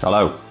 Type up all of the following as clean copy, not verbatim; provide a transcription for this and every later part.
Hello.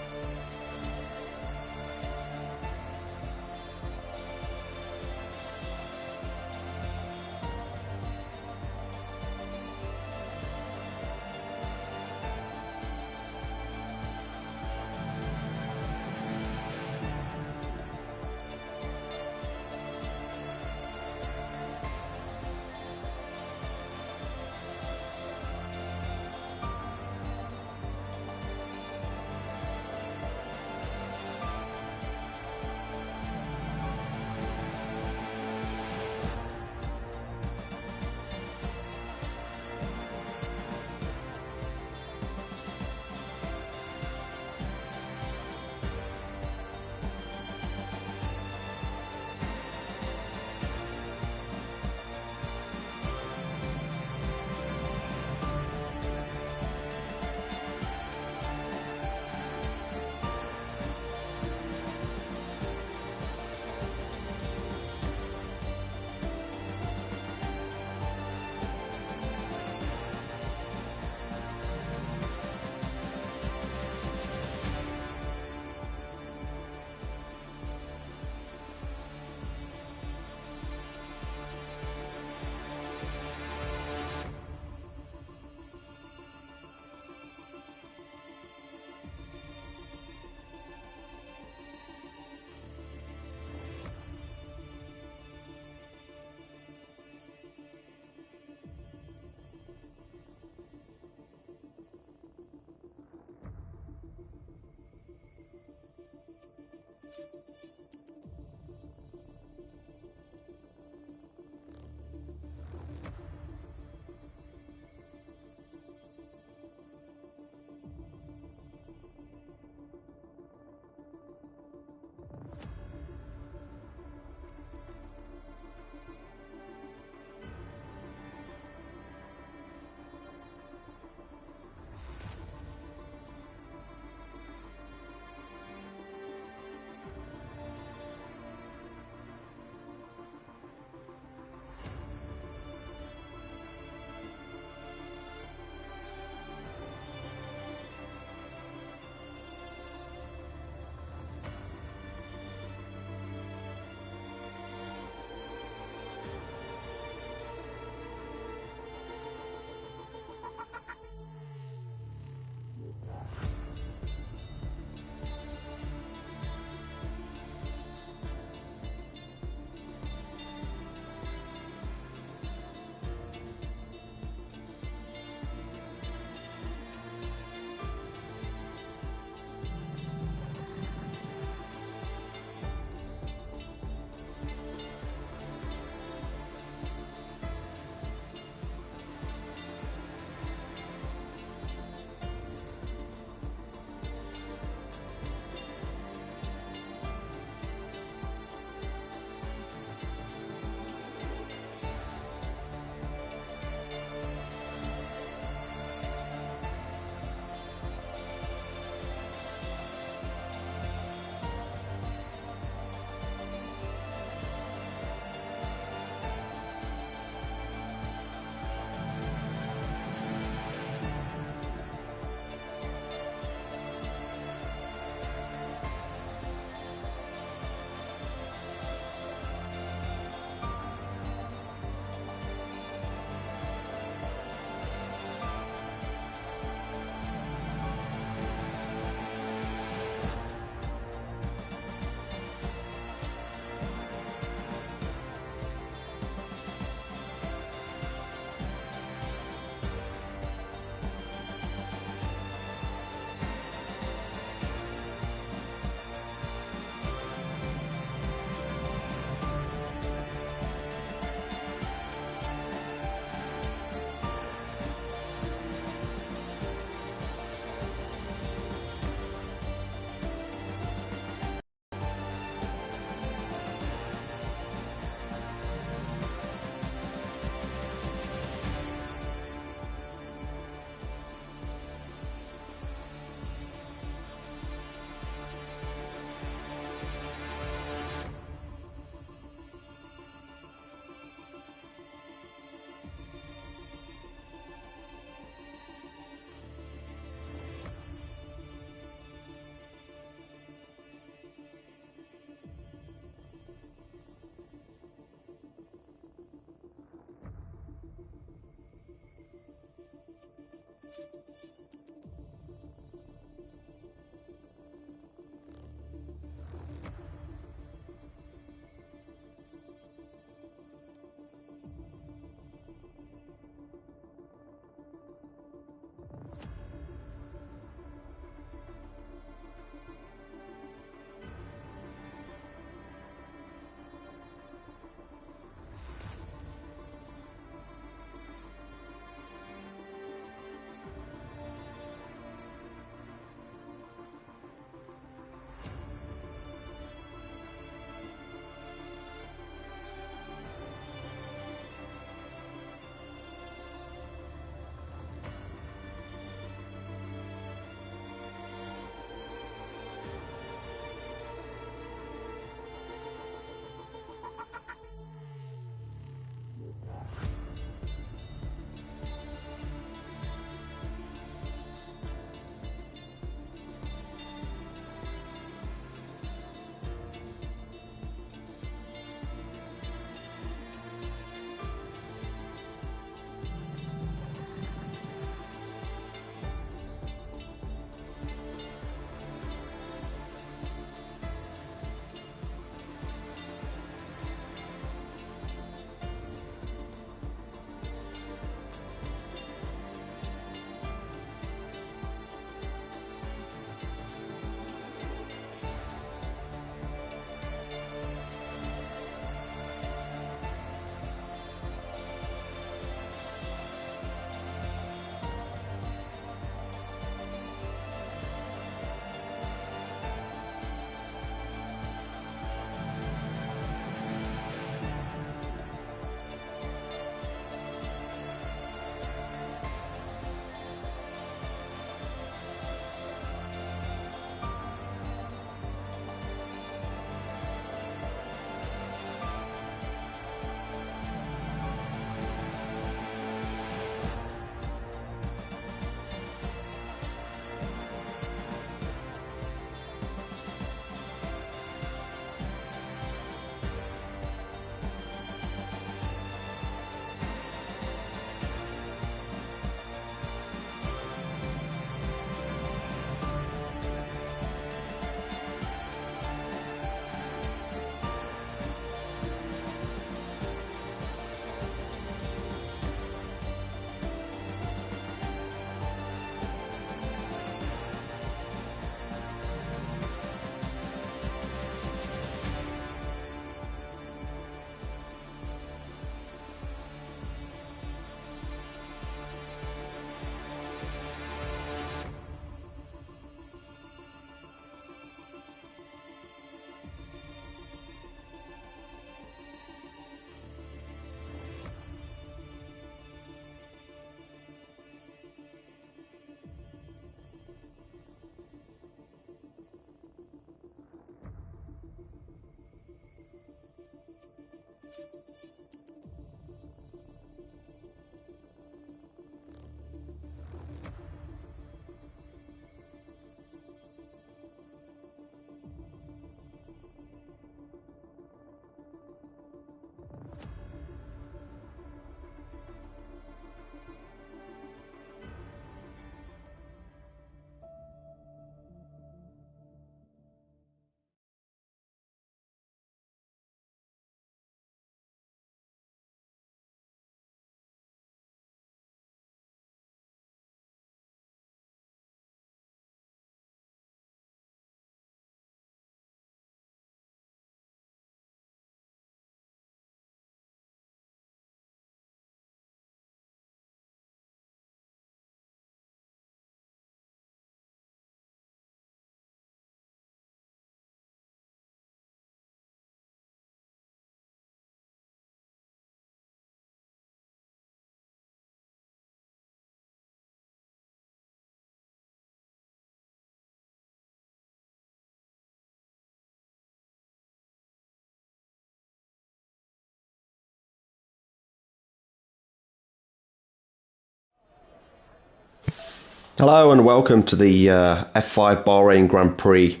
Hello and welcome to the F5 Bahrain Grand Prix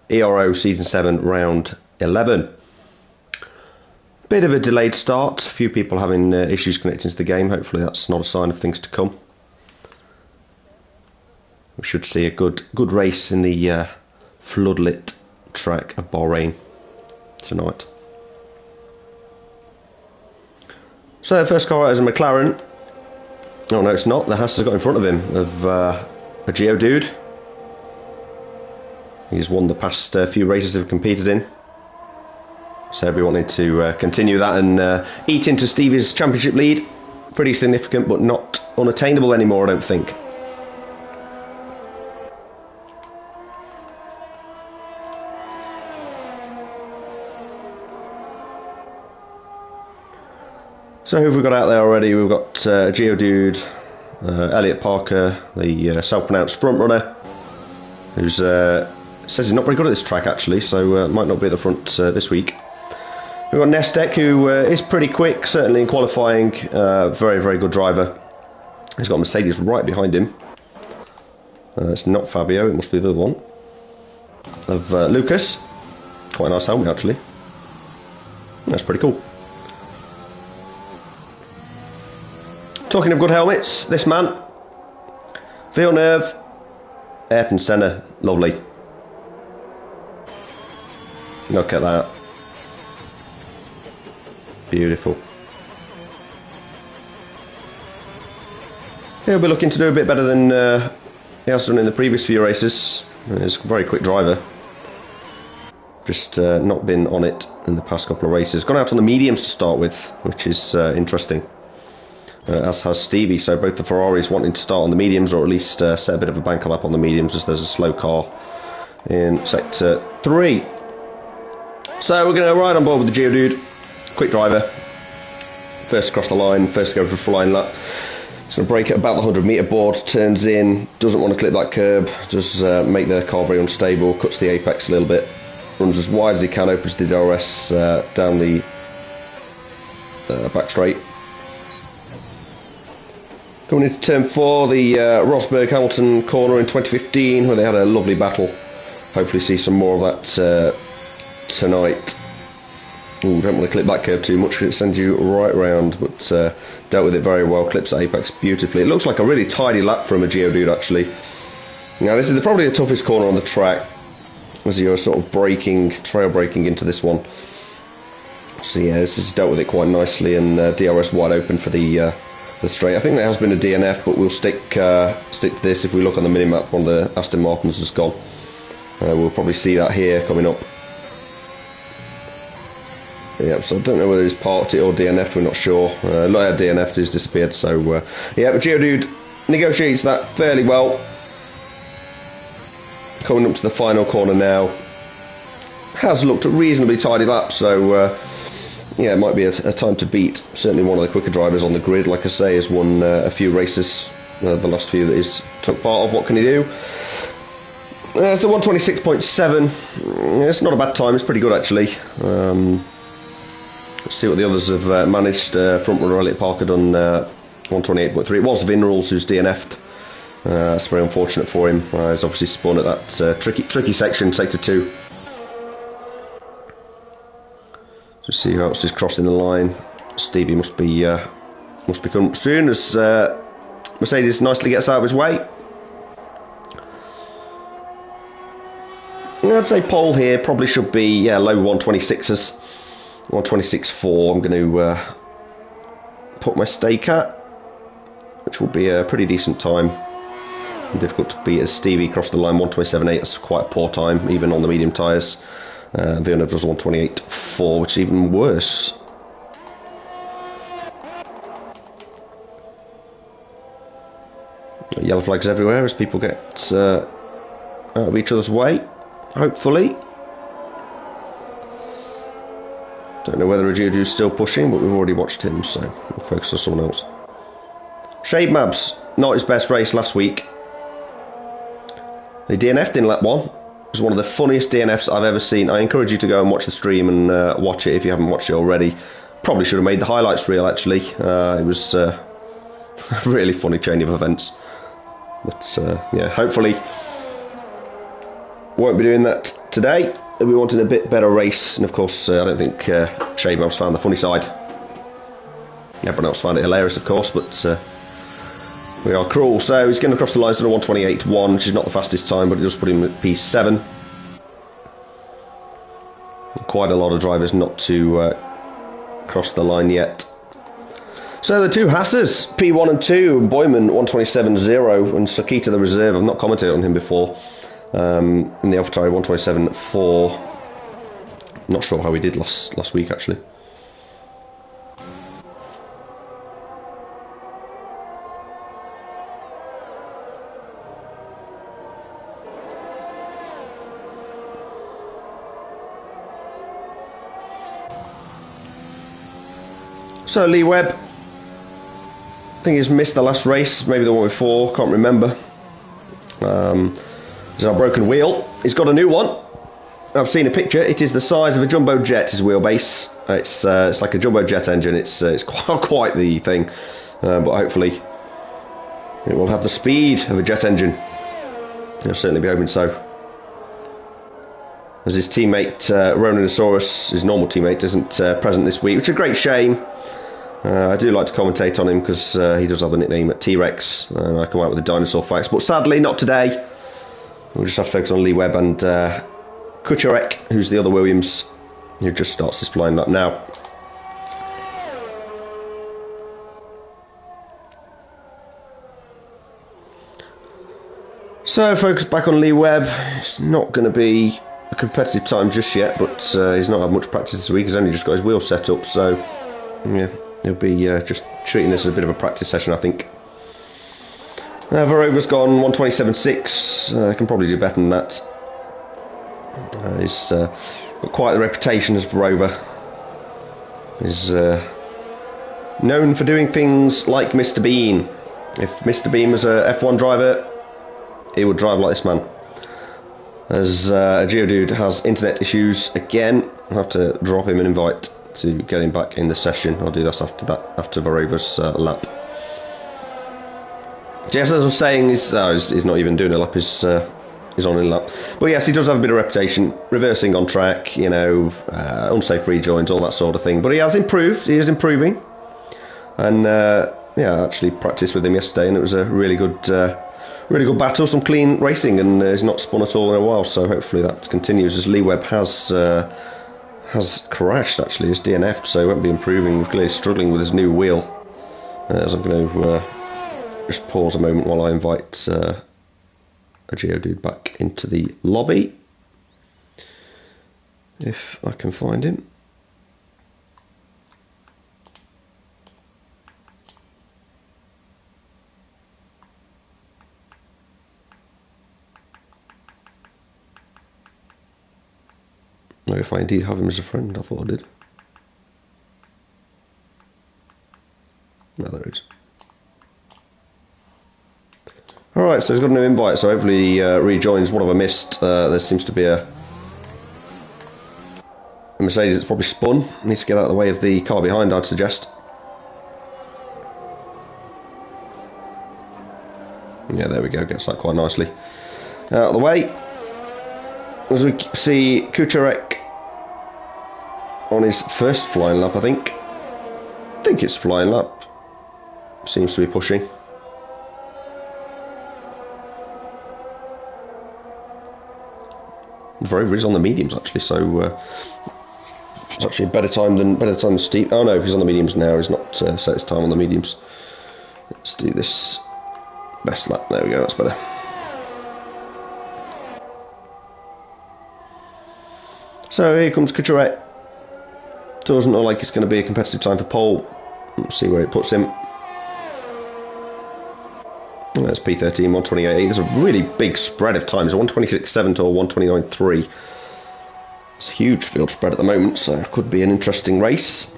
Ero Season 7 Round 11. Bit of a delayed start, a few people having issues connecting to the game. Hopefully that's not a sign of things to come. We should see a good race in the floodlit track of Bahrain tonight. So first car out is a McLaren. Oh no, it's not. The Haas has got in front of him of a Geodude. He's won the past few races they've competed in. So we wanted to continue that and eat into Stevie's championship lead. Pretty significant, but not unattainable anymore, I don't think. So who have we got out there already? We've got Geodude, Elliot Parker, the self-pronounced front runner, who's says he's not very good at this track actually, so might not be at the front this week. We've got Nestek, who is pretty quick, certainly in qualifying. Very good driver. He's got Mercedes right behind him. It's not Fabio, it must be the other one. Of Lucas, quite a nice helmet actually. That's pretty cool. Talking of good helmets, this man, Villeneuve, Ayrton Senna, lovely. Look at that. Beautiful. He'll be looking to do a bit better than he has done in the previous few races. He's a very quick driver. Just not been on it in the past couple of races. Gone out on the mediums to start with, which is interesting. As has Stevie, so both the Ferraris wanting to start on the mediums, or at least set a bit of a banker lap on the mediums, as there's a slow car in sector 3. So we're going to ride on board with the Geodude. Quick driver. First across the line, first to go for a full line lap. It's going to brake at about the 100 metre board, turns in, doesn't want to clip that curb, does make the car very unstable, cuts the apex a little bit, runs as wide as he can, opens the DRS down the back straight. Coming into turn 4, the Rosberg-Hamilton corner in 2015, where they had a lovely battle. Hopefully see some more of that tonight. Ooh, don't want to clip that curve too much because it sends you right round, but dealt with it very well, clips the apex beautifully. It looks like a really tidy lap from a Geodude actually. Now this is probably the toughest corner on the track, as you're sort of trail braking into this one. So yeah, this has dealt with it quite nicely, and DRS wide open for the straight. I think there has been a DNF, but we'll stick to this. If we look on the minimap, one of the Aston Martins has gone. We'll probably see that here coming up. Yeah, so I don't know whether he's parked it or DNF'd, we're not sure. DNF'd, he's disappeared, so yeah, but Geodude negotiates that fairly well. Coming up to the final corner now. Has looked a reasonably tidy lap, so yeah, it might be a time to beat. Certainly one of the quicker drivers on the grid, like I say, has won a few races, the last few that he's took part of. What can he do? So 126.7, it's not a bad time, it's pretty good actually. Let's see what the others have managed. Front runner Elliot Parker done 128.3. It was Vinrules who's DNF'd. That's very unfortunate for him. He's obviously spun at that tricky section, sector 2. Just see who else is crossing the line. Stevie must be coming up soon as Mercedes nicely gets out of his way. I'd say pole here probably should be low 126s, 126.4. I'm going to put my stake at, which will be a pretty decent time. Difficult to beat as Stevie crossed the line 127.8. That's quite a poor time, even on the medium tyres. Villeneuve does 128.4, which is even worse. Yellow flags everywhere as people get out of each other's way, hopefully. Don't know whether Geodude's still pushing, but we've already watched him, so we'll focus on someone else. Shade Mabs, not his best race last week. He DNF'd in lap 1. It was one of the funniest DNFs I've ever seen. I encourage you to go and watch the stream and watch it if you haven't watched it already. Probably should have made the highlights reel actually. It was a really funny chain of events. But yeah, hopefully won't be doing that today. We wanted a bit better race, and of course I don't think Shabab's found the funny side. Everyone else found it hilarious, of course, but we are cruel. So he's getting across the lines at a 1:28.1, which is not the fastest time, but it does put him at P7. Quite a lot of drivers not to cross the line yet. So the two Hassers, P1 and 2, Boyman 1:27.0 and Sakita the reserve. I've not commented on him before. In the AlphaTauri 1:27.4. Not sure how he did last week actually. So Lee Webb, I think he's missed the last race, maybe the one before, can't remember. There's our broken wheel. He's got a new one. I've seen a picture. It is the size of a jumbo jet, his wheelbase. It's like a jumbo jet engine. It's quite the thing, but hopefully it will have the speed of a jet engine. I'll certainly be hoping so. As his teammate Roninosaurus, his normal teammate, isn't present this week, which is a great shame. I do like to commentate on him because he does have a nickname at T-Rex, and I come out with the dinosaur facts, but sadly not today. We'll just have to focus on Lee Webb and Kucharek, who's the other Williams, who just starts his flying lap now. So focus back on Lee Webb. It's not going to be a competitive time just yet, but he's not had much practice this week. He's only just got his wheel set up, so yeah, he'll be just treating this as a bit of a practice session, I think. Varova's gone 1:27.6. Can probably do better than that. He's got quite the reputation as Varova. He's known for doing things like Mr. Bean. If Mr. Bean was a F1 driver, he would drive like this man. As Geodude has internet issues again, I'll have to drop him an invite to get him back in the session. I'll do this after that, after Varova's lap. Yes, as I was saying, he's not even doing a lap, he's on in lap. But yes, he does have a bit of reputation, reversing on track, you know, unsafe rejoins, all that sort of thing. But he has improved, he is improving. And yeah, I actually practiced with him yesterday, and it was a really good battle, some clean racing, and he's not spun at all in a while, so hopefully that continues, as Lee Webb has crashed, actually, he's DNF'd, so he won't be improving. He's clearly struggling with his new wheel. As I'm going to just pause a moment while I invite a Geodude back into the lobby, if I can find him. No, if I indeed have him as a friend, I thought I did. No, there he is. Alright, so he's got a new invite, so hopefully he rejoins. What have I missed? There seems to be a Mercedes that's probably spun. Needs to get out of the way of the car behind, I'd suggest. Yeah, there we go, gets that quite nicely out of the way. As we see Kucharek on his first flying lap, I think it's flying lap. Seems to be pushing. Varova is on the mediums actually, so it's actually a better time than Steve. Oh no, he's on the mediums now. He's not set his time on the mediums. Let's do this best lap. There we go. That's better. So here comes Kucharek. Doesn't look like it's going to be a competitive time for pole. Let's see where it puts him. That's P13, 1:28.8. There's a really big spread of times, 1:26.7 to 1:29.3. It's a huge field spread at the moment, so it could be an interesting race.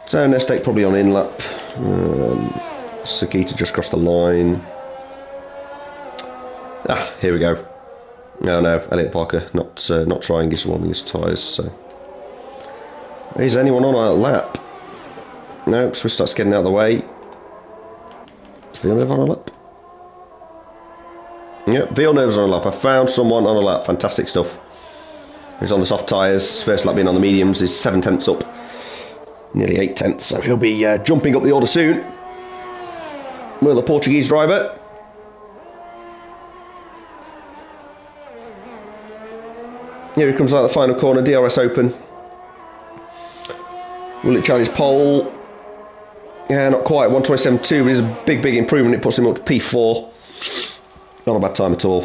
So Nestek probably on in lap. Sakita just crossed the line. Ah, here we go. No, Elliot Parker not trying his warming his tyres, so Is anyone on a lap? No, Swiss starts getting out of the way. Is Villeneuve on a lap? Yep, Villeneuve's on a lap. I found someone on a lap. Fantastic stuff. He's on the soft tyres. First lap being on the mediums is 7 tenths up. Nearly 8 tenths. So he'll be jumping up the order soon. Will the Portuguese driver. Here he comes out the final corner. DRS open. Will it challenge pole? Yeah, not quite. 1:27.2, but it's a big improvement. It puts him up to P4. Not a bad time at all.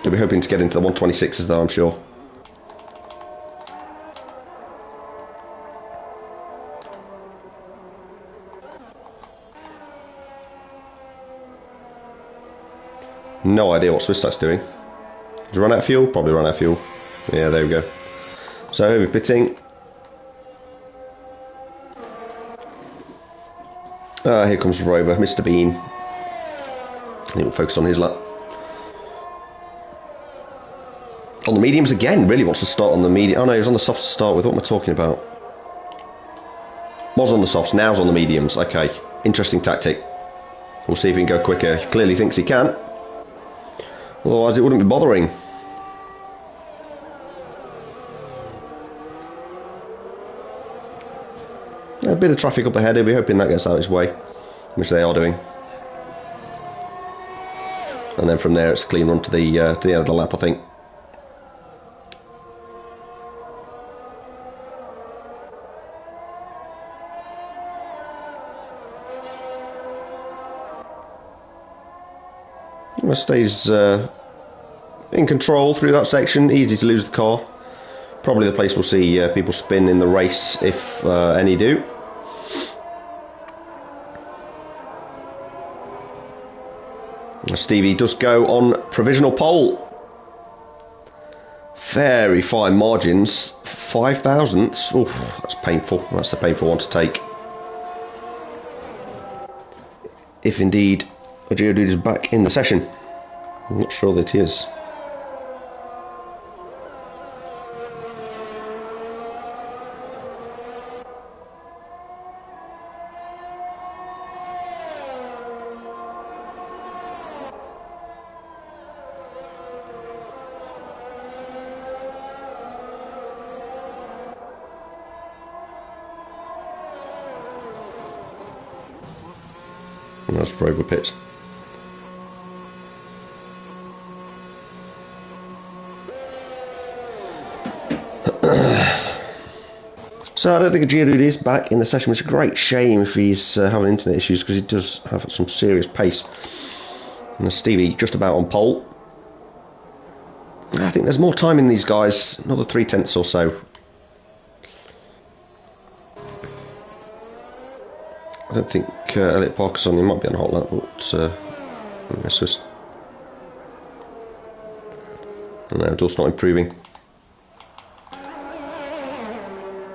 He'll be hoping to get into the 1:26s though, I'm sure. No idea what Swistak's doing. Did he run out of fuel? Probably run out of fuel. Yeah, there we go. So he'll be pitting. Here comes Rover, Mr. Bean. I think we'll focus on his lap. On the mediums again, really wants to start on the medium. Oh no, he was on the softs to start with. What am I talking about? Was on the softs, now's on the mediums. Okay, interesting tactic. We'll see if he can go quicker. He clearly thinks he can. Otherwise it wouldn't be bothering. A bit of traffic up ahead, he'll be hoping that gets out of his way, which they are doing. And then from there it's a clean run to the end of the lap, I think. Stays in control through that section, easy to lose the car. Probably the place we'll see people spin in the race, if any do. Stevie does go on provisional pole. Very fine margins, 5 thousandths. Oof, that's painful. That's a painful one to take. If indeed a Geodude is back in the session. I'm not sure that he is. And that's for over pit. So I don't think a Geodude is back in the session, which is a great shame if he's having internet issues, because he does have some serious pace. And Stevie just about on pole. I think there's more time in these guys, another 3 tenths or so. I don't think Elliot Parker's on, he might be on a hot lap, but it's just... No, just not improving.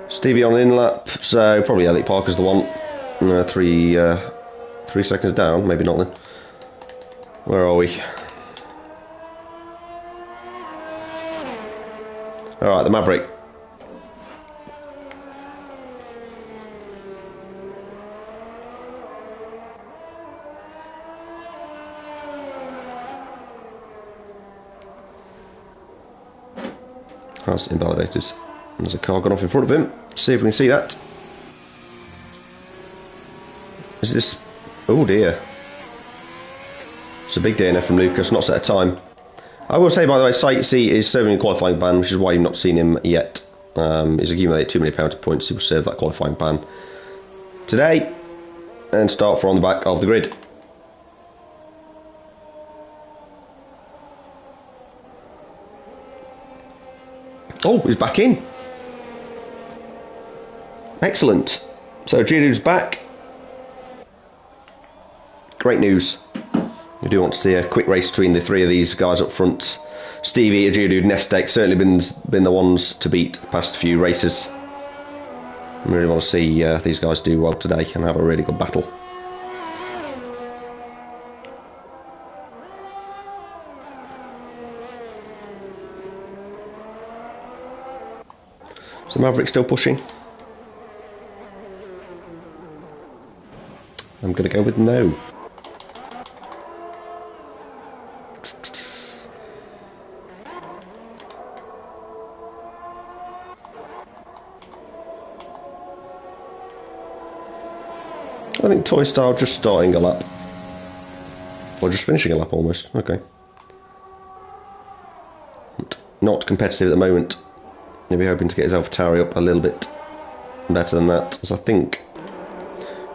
Stevie on an in lap, so probably Elliot Parker's the one. 3 seconds down, maybe not then. Where are we? Alright, the Maverick. That's invalidated. There's a car gone off in front of him. See if we can see that. Is this... Oh dear. It's a big DNF from Lucas, not set a time. I will say, by the way, Site C is serving a qualifying ban, which is why you've not seen him yet. He's accumulated too many penalty points. He will serve that qualifying ban today and start from on the back of the grid. Oh, he's back in. Excellent. So Geodude's back. Great news. We do want to see a quick race between the 3 of these guys up front. Stevie, a Geodude, Nestek certainly been the ones to beat the past few races. I really want to see these guys do well today and have a really good battle. Is the Maverick still pushing? I'm going to go with no. I think Toy Star just starting a lap. Or just finishing a lap almost. Okay. Not competitive at the moment. Maybe hoping to get his AlphaTauri up a little bit better than that, as I think.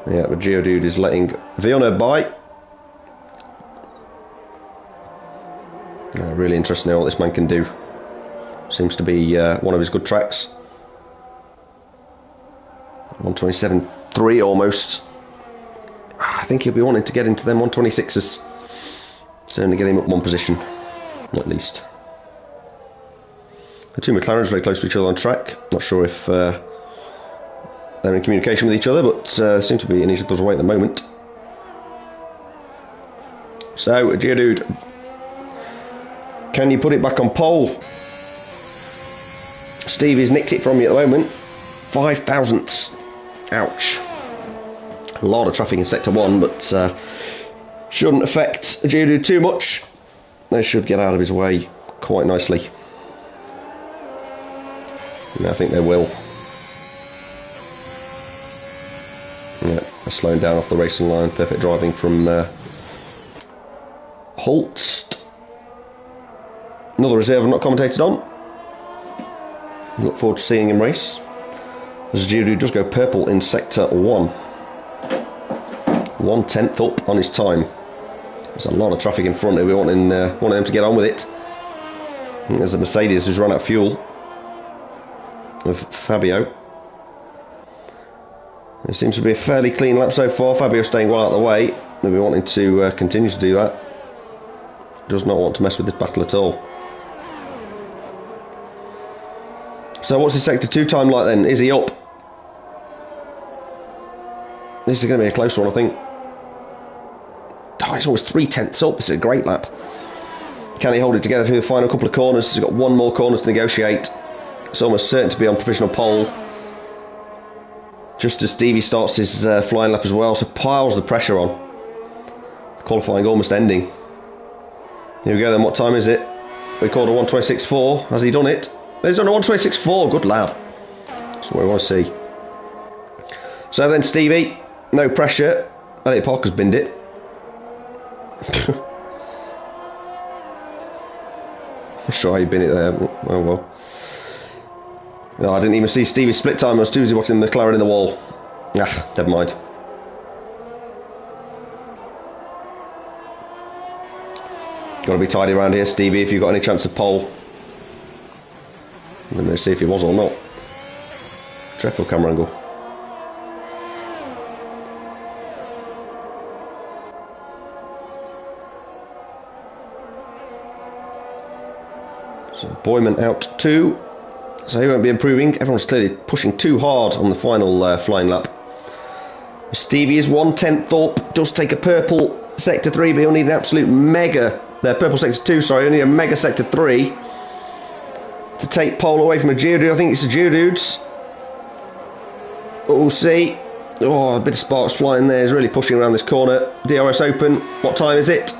Yeah, but Geodude is letting Villeneuve by. Really interesting to know what this man can do. Seems to be one of his good tracks. 127.3 almost. I think he'll be wanting to get into them 126s. Certainly get him up one position, at least. The two McLarens very close to each other on track. Not sure if they're in communication with each other, but seem to be in each other's way at the moment. So, Geodude, can you put it back on pole? Stevie's nicked it from you at the moment. 5 thousandths. Ouch. A lot of traffic in Sector 1, but shouldn't affect Geodude too much. They should get out of his way quite nicely. And I think they will. Yeah, they're slowing down off the racing line. Perfect driving from Holst. Another reserve I've not commentated on. Look forward to seeing him race. As Geodude does go purple in Sector 1. 1/10 up on his time. There's a lot of traffic in front. We're wanting them to get on with it. And there's a Mercedes who's run out of fuel. With Fabio. It seems to be a fairly clean lap so far. Fabio staying well out of the way. They'll be wanting to continue to do that. Does not want to mess with this battle at all. So what's his Sector 2 time like then? Is he up? This is going to be a close one, I think. Oh, it's always 3/10 up. This is a great lap. Can he hold it together through the final couple of corners? He's got one more corner to negotiate. It's almost certain to be on provisional pole. Just as Stevie starts his flying lap as well, so piles the pressure on. Qualifying almost ending. Here we go then, what time is it? We called a 126.4. Has he done it? He's done a 126.4, good lad. That's what we want to see. So then Stevie, no pressure. Elliot Parker's binned it. I'm sure he binned it there. Oh well. No, I didn't even see Stevie's split time. I was too busy watching the McLaren in the wall. Ah, never mind. Got to be tidy around here, Stevie, if you've got any chance of pole. I'm going to see if he was or not. Dreadful camera angle. So Boyman out 2. So he won't be improving. Everyone's clearly pushing too hard on the final flying lap. Stevie is 1/10 up. Does take a purple Sector 3, but he'll need an absolute mega. Purple Sector 2, sorry. He'll need a mega Sector 3 to take pole away from a Geodude. I think it's a Geodude's. But we'll see. Oh, a bit of sparks flying there. He's really pushing around this corner. DRS open. What time is it?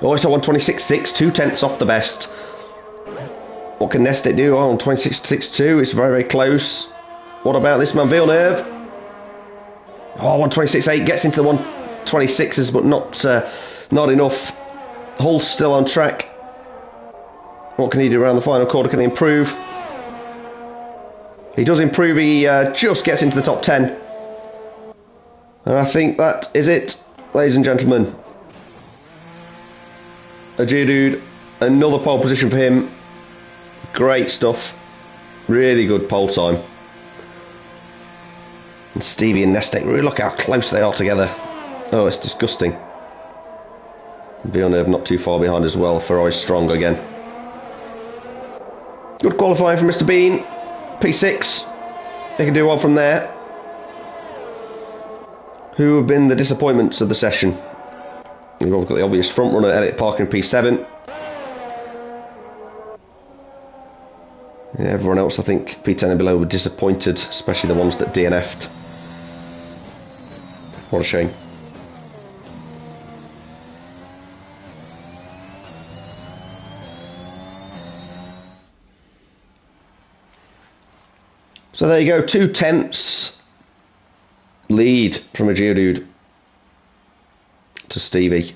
Oh, it's a 126.6. 2/10 off the best. What can Nestet do? Oh, on 26.62. It's very, very close. What about this man, Villeneuve? Oh, 126.8 gets into the 126s, but not enough. Hull's still on track. What can he do around the final quarter? Can he improve? He does improve. He just gets into the top 10. And I think that is it, ladies and gentlemen. A Geodude, another pole position for him. Great stuff. Really good pole time. And Stevie and Nestek, really look how close they are together. Oh, it's disgusting. Villeneuve not too far behind as well. Ferrari's strong again. Good qualifying from Mr. Bean. P6. They can do well from there. Who have been the disappointments of the session? We've got the obvious front runner, Elliot Parker in P7. Yeah, everyone else, I think, P10 and below were disappointed, especially the ones that DNF'd. What a shame. So there you go, 2/10 lead from a Geodude to Stevie.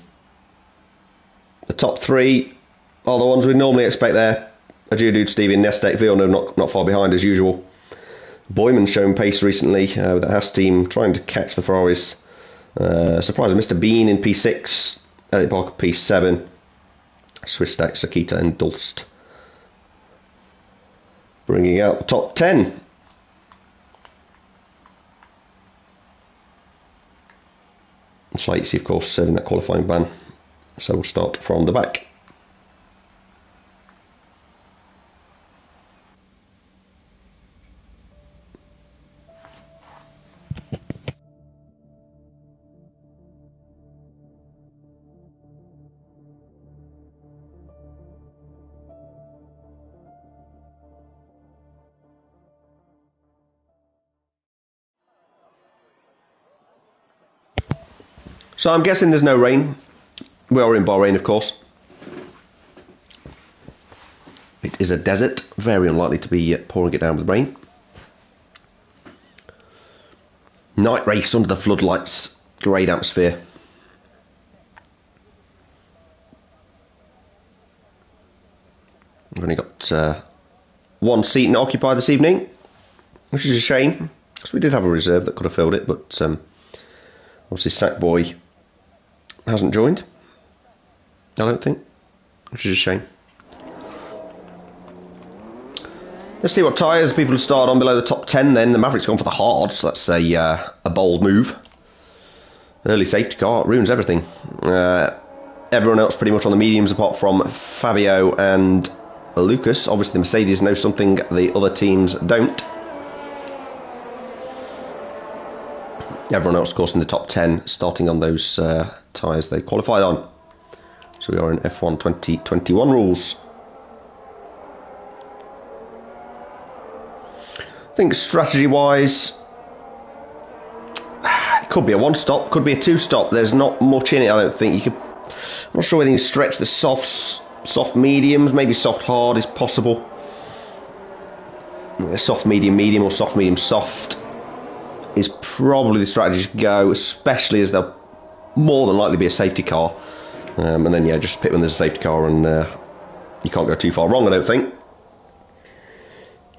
The top three are the ones we'd normally expect there. A Geodude, Stevie and Nestek. Villeneuve not far behind as usual. Boyman's shown pace recently with the Haas team trying to catch the Ferraris. Surprise, Mr. Bean in P6, Elliot Parker P7, Swiss Stack, Sakita and Dulst. Bringing out the top 10. Slightsy, of course, serving that qualifying ban. So we'll start from the back. So I'm guessing there's no rain. We are in Bahrain, of course. It is a desert, very unlikely to be pouring it down with rain. Night race under the floodlights, great atmosphere. We've only got one seat occupied this evening, which is a shame, because we did have a reserve that could have filled it, but obviously Sackboy hasn't joined, I don't think, which is a shame. Let's see what tyres people have started on below the top 10 then. The Maverick's gone for the hard, so that's a bold move. Early safety car, ruins everything. Everyone else pretty much on the mediums apart from Fabio and Lucas. Obviously the Mercedes knows something the other teams don't. Everyone else, of course, in the top 10 starting on those tyres they qualified on. So we are in F1 2021 rules. I think strategy-wise, it could be a one-stop, could be a two-stop. There's not much in it, I don't think. I'm not sure whether you can stretch the soft mediums. Maybe soft hard is possible. Soft medium medium or soft medium soft is probably the strategy to go, especially as there'll more than likely be a safety car. And then yeah, just pit when there's a safety car, and you can't go too far wrong, I don't think.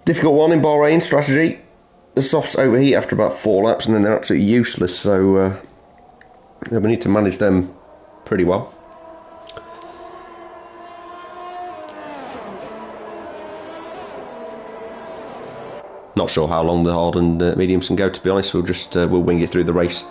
Difficult one in Bahrain strategy. The softs overheat after about 4 laps and then they're absolutely useless, so yeah, we need to manage them pretty well. Not sure how long the hard and mediums can go, to be honest. We'll wing it through the race.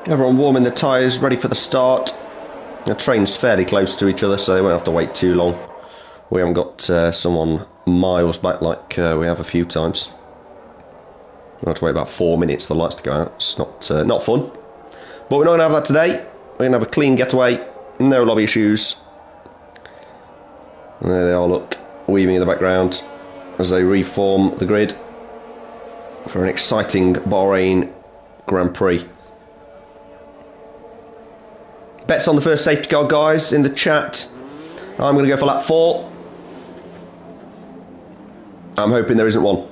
Everyone warming the tyres, ready for the start. The train's fairly close to each other, so they won't have to wait too long. We haven't got someone miles back like we have a few times. We'll have to wait about 4 minutes for the lights to go out. It's not fun. But we're not going to have that today. We're going to have a clean getaway, no lobby issues. And there they are, look, weaving in the background as they reform the grid for an exciting Bahrain Grand Prix. Bets on the first safety car, guys, in the chat. I'm going to go for lap 4. I'm hoping there isn't one.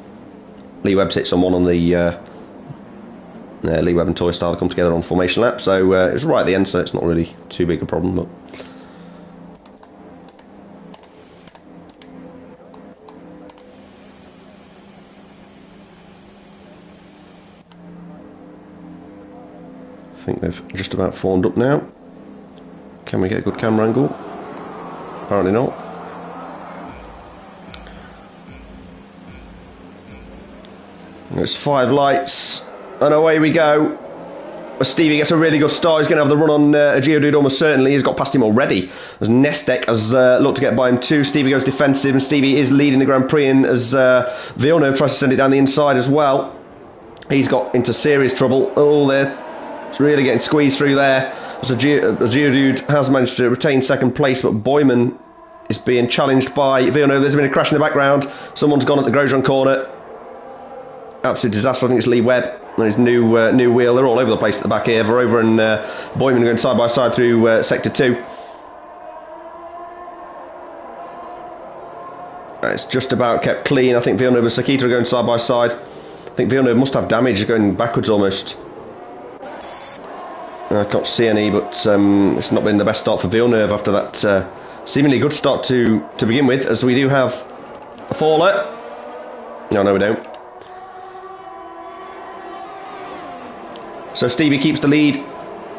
Lee Webb sits on one on the Lee Webb and Toy Star come together on formation lap, so it's right at the end, so it's not really too big a problem. But I think they've just about formed up now. Can we get a good camera angle? Apparently not. It's 5 lights, and away we go. Stevie gets a really good start. He's going to have the run on a Geodude almost certainly. He's got past him already. As Nestek has looked to get by him too. Stevie goes defensive, and Stevie is leading the Grand Prix. And as Villeneuve tries to send it down the inside as well, he's got into serious trouble. Oh, it's really getting squeezed through there. As Geodude has managed to retain second place, but Boyman is being challenged by Villeneuve. There's been a crash in the background. Someone's gone at the Grosjean corner. Absolute disaster. I think it's Lee Webb and his new wheel. They're all over the place at the back here. Verova and Boyman going side by side through sector 2. It's just about kept clean. I think Villeneuve and Sakita are going side by side. I think Villeneuve must have damage going backwards almost. I can't see any, but it's not been the best start for Villeneuve after that seemingly good start to begin with, as we do have a faller. No, we don't. So Stevie keeps the lead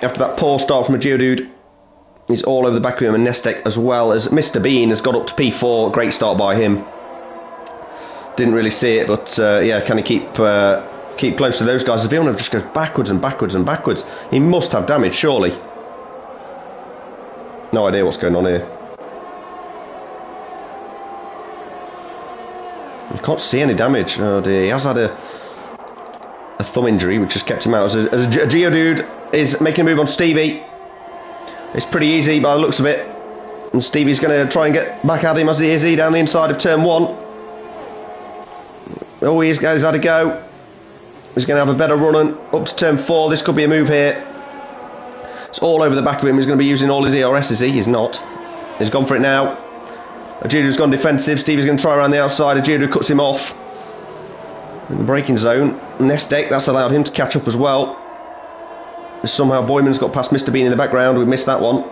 after that poor start from a Geodude. He's all over the back of him, and Nestek as well, as Mr. Bean has got up to P4. Great start by him. Didn't really see it, but yeah, can he keep close to those guys? As Villeneuve just goes backwards and backwards and backwards. He must have damage, surely. No idea what's going on here. You can't see any damage. Oh dear, he has had a thumb injury which has kept him out. As a Geodude is making a move on Stevie. It's pretty easy by the looks of it, and Stevie's going to try and get back at him as he is down the inside of turn 1. Oh, he's had a go. He's going to have a better run up to turn 4. This could be a move here. It's all over the back of him. He's going to be using all his ERS, is he? He's not. He's gone for it now. Geodude's gone defensive. Stevie's going to try around the outside. Geodude cuts him off in the braking zone. Nestek, that's allowed him to catch up as well. Somehow Boyman's got past Mr. Bean in the background. We missed that one.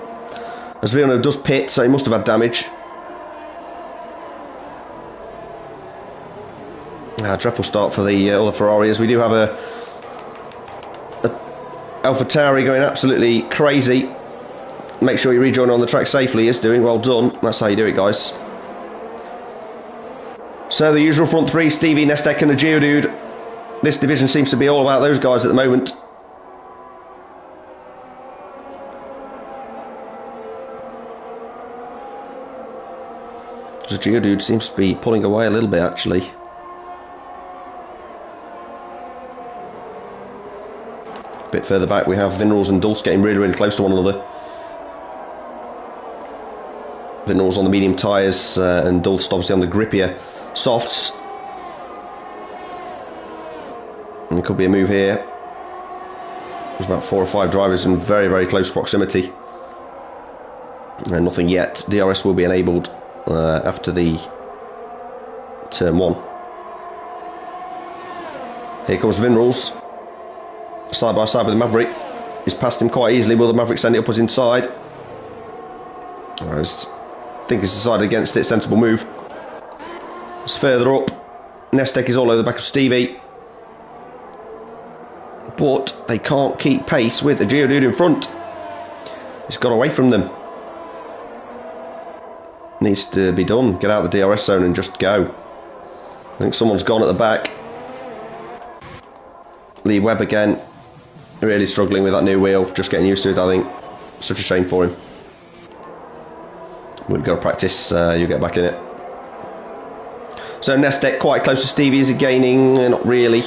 As Villeneuve does pit, so he must have had damage. Dreadful start for the other Ferrari, as we do have a AlphaTauri going absolutely crazy. Make sure you rejoin on the track safely. Is doing well done. That's how you do it, guys. So the usual front 3: Stevie, Nestek and a Geodude. This division seems to be all about those guys at the moment. The Geodude seems to be pulling away a little bit, actually. A bit further back we have Vinrals and Dulce getting really, really close to one another. Vinrals on the medium tyres and Dulce obviously on the grippier softs. And there could be a move here. There's about 4 or 5 drivers in very, very close proximity. And nothing yet. DRS will be enabled after the turn 1. Here comes Vinrals, side by side with the Maverick. He's passed him quite easily. Will the Maverick send it upwards inside? I think he's decided against it. Sensible move. It's further up. Nestek is all over the back of Stevie, but they can't keep pace with the Geodude in front. He's got away from them. Needs to be done. Get out of the DRS zone and just go. I think someone's gone at the back. Lee Webb again. Really struggling with that new wheel. Just getting used to it, I think. Such a shame for him. We've got to practice. You'll get back in it. So Nestek quite close to Stevie. Is he gaining? Not really.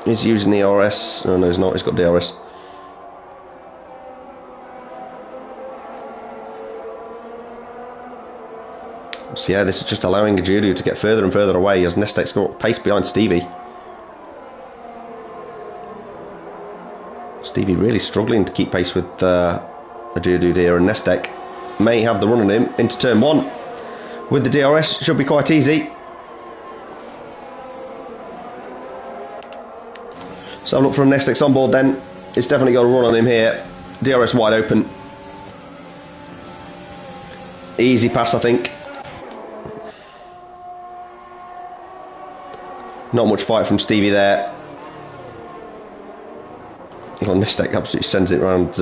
He's using the RS. Oh no, he's not. He's got DRS. So yeah, this is just allowing Geodude to get further and further away as Nestek's got pace behind Stevie. Stevie really struggling to keep pace with a Geodude here, and Nestek may have the run on him into turn 1. With the DRS, should be quite easy. So have a look from Nestek's on board then. It's definitely got a run on him here. DRS wide open. Easy pass, I think. Not much fight from Stevie there. Well, Nestek absolutely sends it around,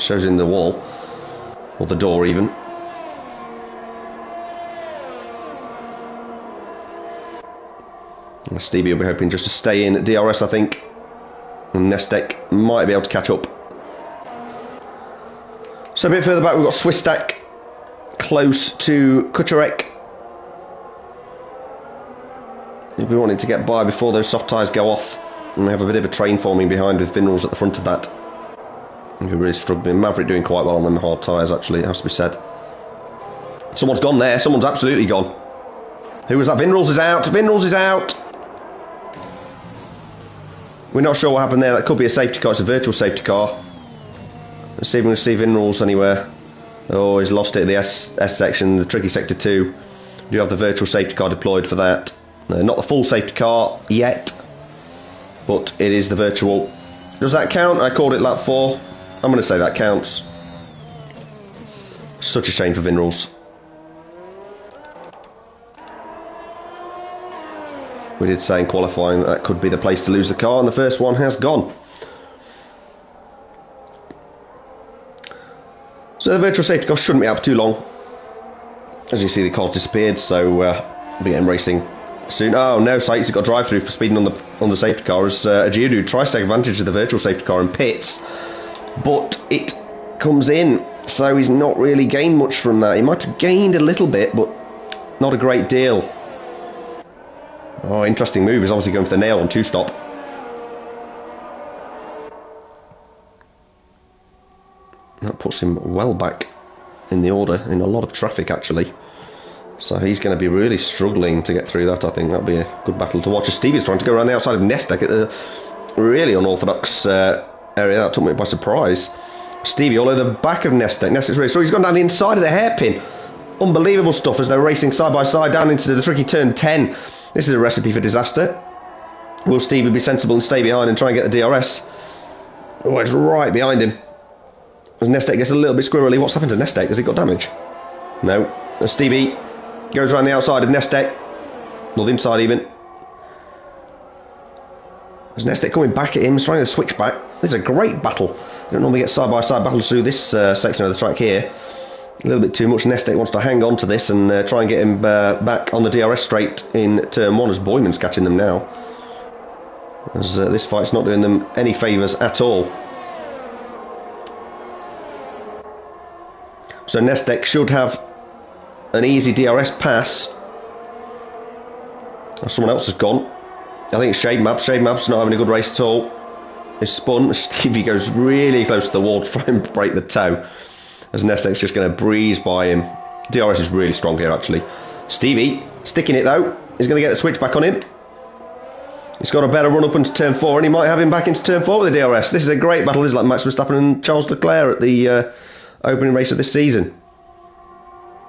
shows in the wall, or the door even. And Stevie will be hoping just to stay in at DRS, I think. And Nestek might be able to catch up. So a bit further back we've got Swistak close to Kucharek. If we wanted to get by before those soft tyres go off. And we have a bit of a train forming behind with Vinrals at the front of that. And we're really struggling. Maverick doing quite well on them hard tyres actually, it has to be said. Someone's gone there, someone's absolutely gone. Who was that? Vinrals is out, Vinrals is out! We're not sure what happened there, that could be a safety car, it's a virtual safety car. Let's see if we can see Vinrals anywhere. Oh, he's lost it at the S section, the tricky sector 2. We do have the virtual safety car deployed for that. Not the full safety car yet, but it is the virtual. Does that count? I called it lap 4. I'm going to say that counts. Such a shame for Vinrals. We did say in qualifying that could be the place to lose the car, and the first one has gone. So the virtual safety car shouldn't be out for too long. As you see, the car's disappeared, so we'll be getting racing soon. Oh no, Sykes has got drive-through for speeding on the safety car as Geodude tries to take advantage of the virtual safety car and pits, but it comes in, so he's not really gained much from that. He might have gained a little bit, but not a great deal. Oh, interesting move. He's obviously going for the nail on 2-stop. That puts him well back in the order, in a lot of traffic actually. So he's going to be really struggling to get through that. I think that'll be a good battle to watch. As Stevie's trying to go around the outside of Nestek at the really unorthodox area. That took me by surprise. Stevie all over the back of Nestek. Nestek's really, so he's gone down the inside of the hairpin. Unbelievable stuff as they're racing side by side down into the tricky turn 10. This is a recipe for disaster. Will Stevie be sensible and stay behind and try and get the DRS? Oh, it's right behind him. As Nestek gets a little bit squirrely. What's happened to Nestek? Has he got damage? No. As Stevie goes around the outside of Nestek. Not the inside even. As Nestek coming back at him, trying to switch back. This is a great battle. You don't normally get side-by-side battles through this section of the track here. A little bit too much. Nestek wants to hang on to this and try and get him back on the DRS straight in turn 1 as Boyman's catching them now. As this fight's not doing them any favours at all. So Nestek should have an easy DRS pass. Someone else has gone. I think it's Shade Maps. Shade Maps not having a good race at all. He's spun. Stevie goes really close to the wall to try and break the toe. As Nestek's just going to breeze by him. DRS is really strong here actually. Stevie sticking it though. He's going to get the switch back on him. He's got a better run up into turn 4 and he might have him back into turn 4 with the DRS. This is a great battle. This is like Max Verstappen and Charles Leclerc at the opening race of this season.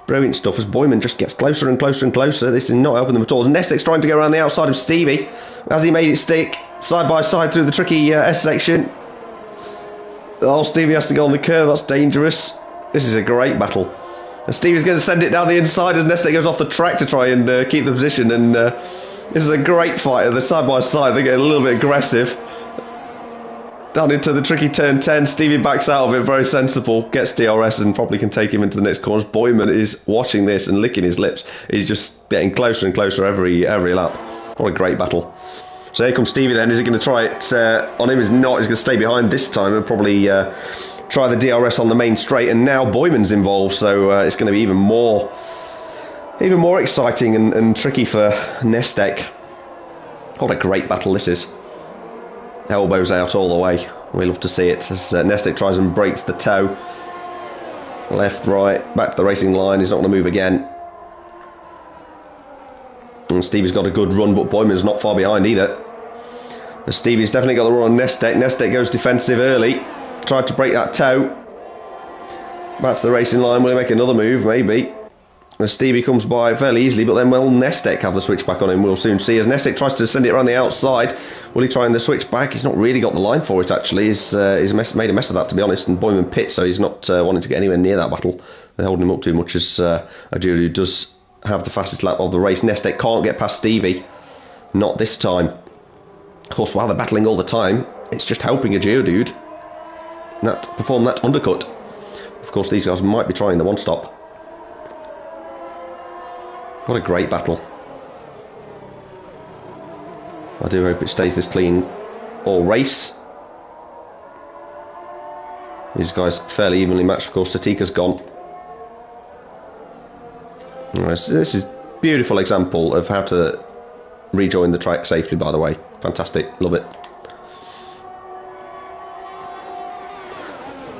Brilliant stuff as Boyman just gets closer and closer and closer. This is not helping them at all. Nestek's trying to go around the outside of Stevie as he made it stick side by side through the tricky S section. Oh, Stevie has to go on the curve. That's dangerous. This is a great battle. And Stevie's going to send it down the inside as Nestek goes off the track to try and keep the position. And this is a great fight. They're side by side. They get a little bit aggressive. Down into the tricky turn 10. Stevie backs out of it. Very sensible. Gets DRS and probably can take him into the next corner. Boyman is watching this and licking his lips. He's just getting closer and closer every lap. What a great battle. So here comes Stevie then. Is he going to try it on him? He's not. He's going to stay behind this time and probably try the DRS on the main straight. And now Boyman's involved, so it's going to be even more exciting and tricky for Nestek. What a great battle this is. Elbows out all the way. We love to see it as Nestek tries and breaks the toe. Left, right, back to the racing line. He's not going to move again. And Stevie's got a good run, but Boyman's not far behind either. Stevie's definitely got the run on Nestek. Nestek goes defensive early. Tried to break that toe. Back to the racing line. Will he make another move? Maybe. As Stevie comes by fairly easily, but then will Nestek have the switch back on him? We'll soon see. As Nestek tries to send it around the outside, will he try and the switch back? He's not really got the line for it actually. He's made a mess of that, to be honest, and Boyman pits, so he's not wanting to get anywhere near that battle. They're holding him up too much as Ajuru does have the fastest lap of the race. Nestek can't get past Stevie. Not this time. Of course, while they're battling all the time, it's just helping a Geodude perform that undercut. Of course, these guys might be trying the one-stop. What a great battle. I do hope it stays this clean all race. These guys fairly evenly matched. Of course, Satika's gone. This is a beautiful example of how to rejoin the track safely, by the way. Fantastic, love it.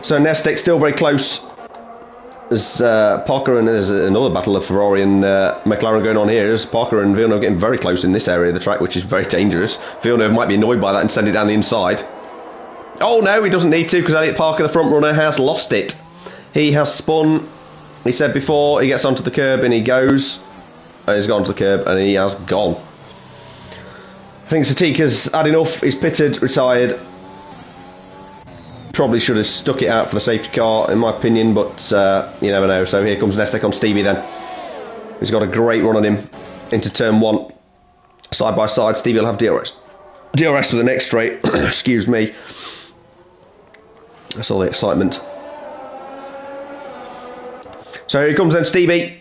So Nestek still very close. There's Parker, and there's another battle of Ferrari and McLaren going on here. There's Parker and Villeneuve getting very close in this area of the track, which is very dangerous. Villeneuve might be annoyed by that and send it down the inside. Oh no, he doesn't need to, because Elliot Parker, the front runner, has lost it. He has spun. He said before, he gets onto the curb and he goes. And he's gone to the curb and he has gone. I think Satika's had enough. He's pitted, retired. Probably should have stuck it out for the safety car, in my opinion, but you never know. So here comes Nestek on Stevie then. He's got a great run on him into turn 1. Side by side, Stevie will have DRS. DRS for the next straight. Excuse me. That's all the excitement. So here he comes then, Stevie.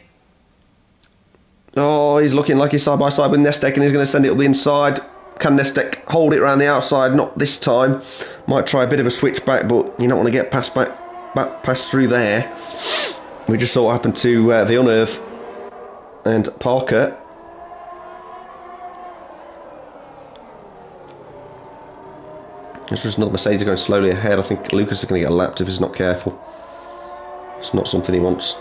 Oh, he's looking like he's side by side with Nestek, and he's going to send it up the inside. Can Nestek hold it around the outside? Not this time. Might try a bit of a switchback, but you don't want to get past through there. We just saw what happened to Villeneuve and Parker. There's just another Mercedes going slowly ahead. I think Lucas is going to get lapped if he's not careful. It's not something he wants.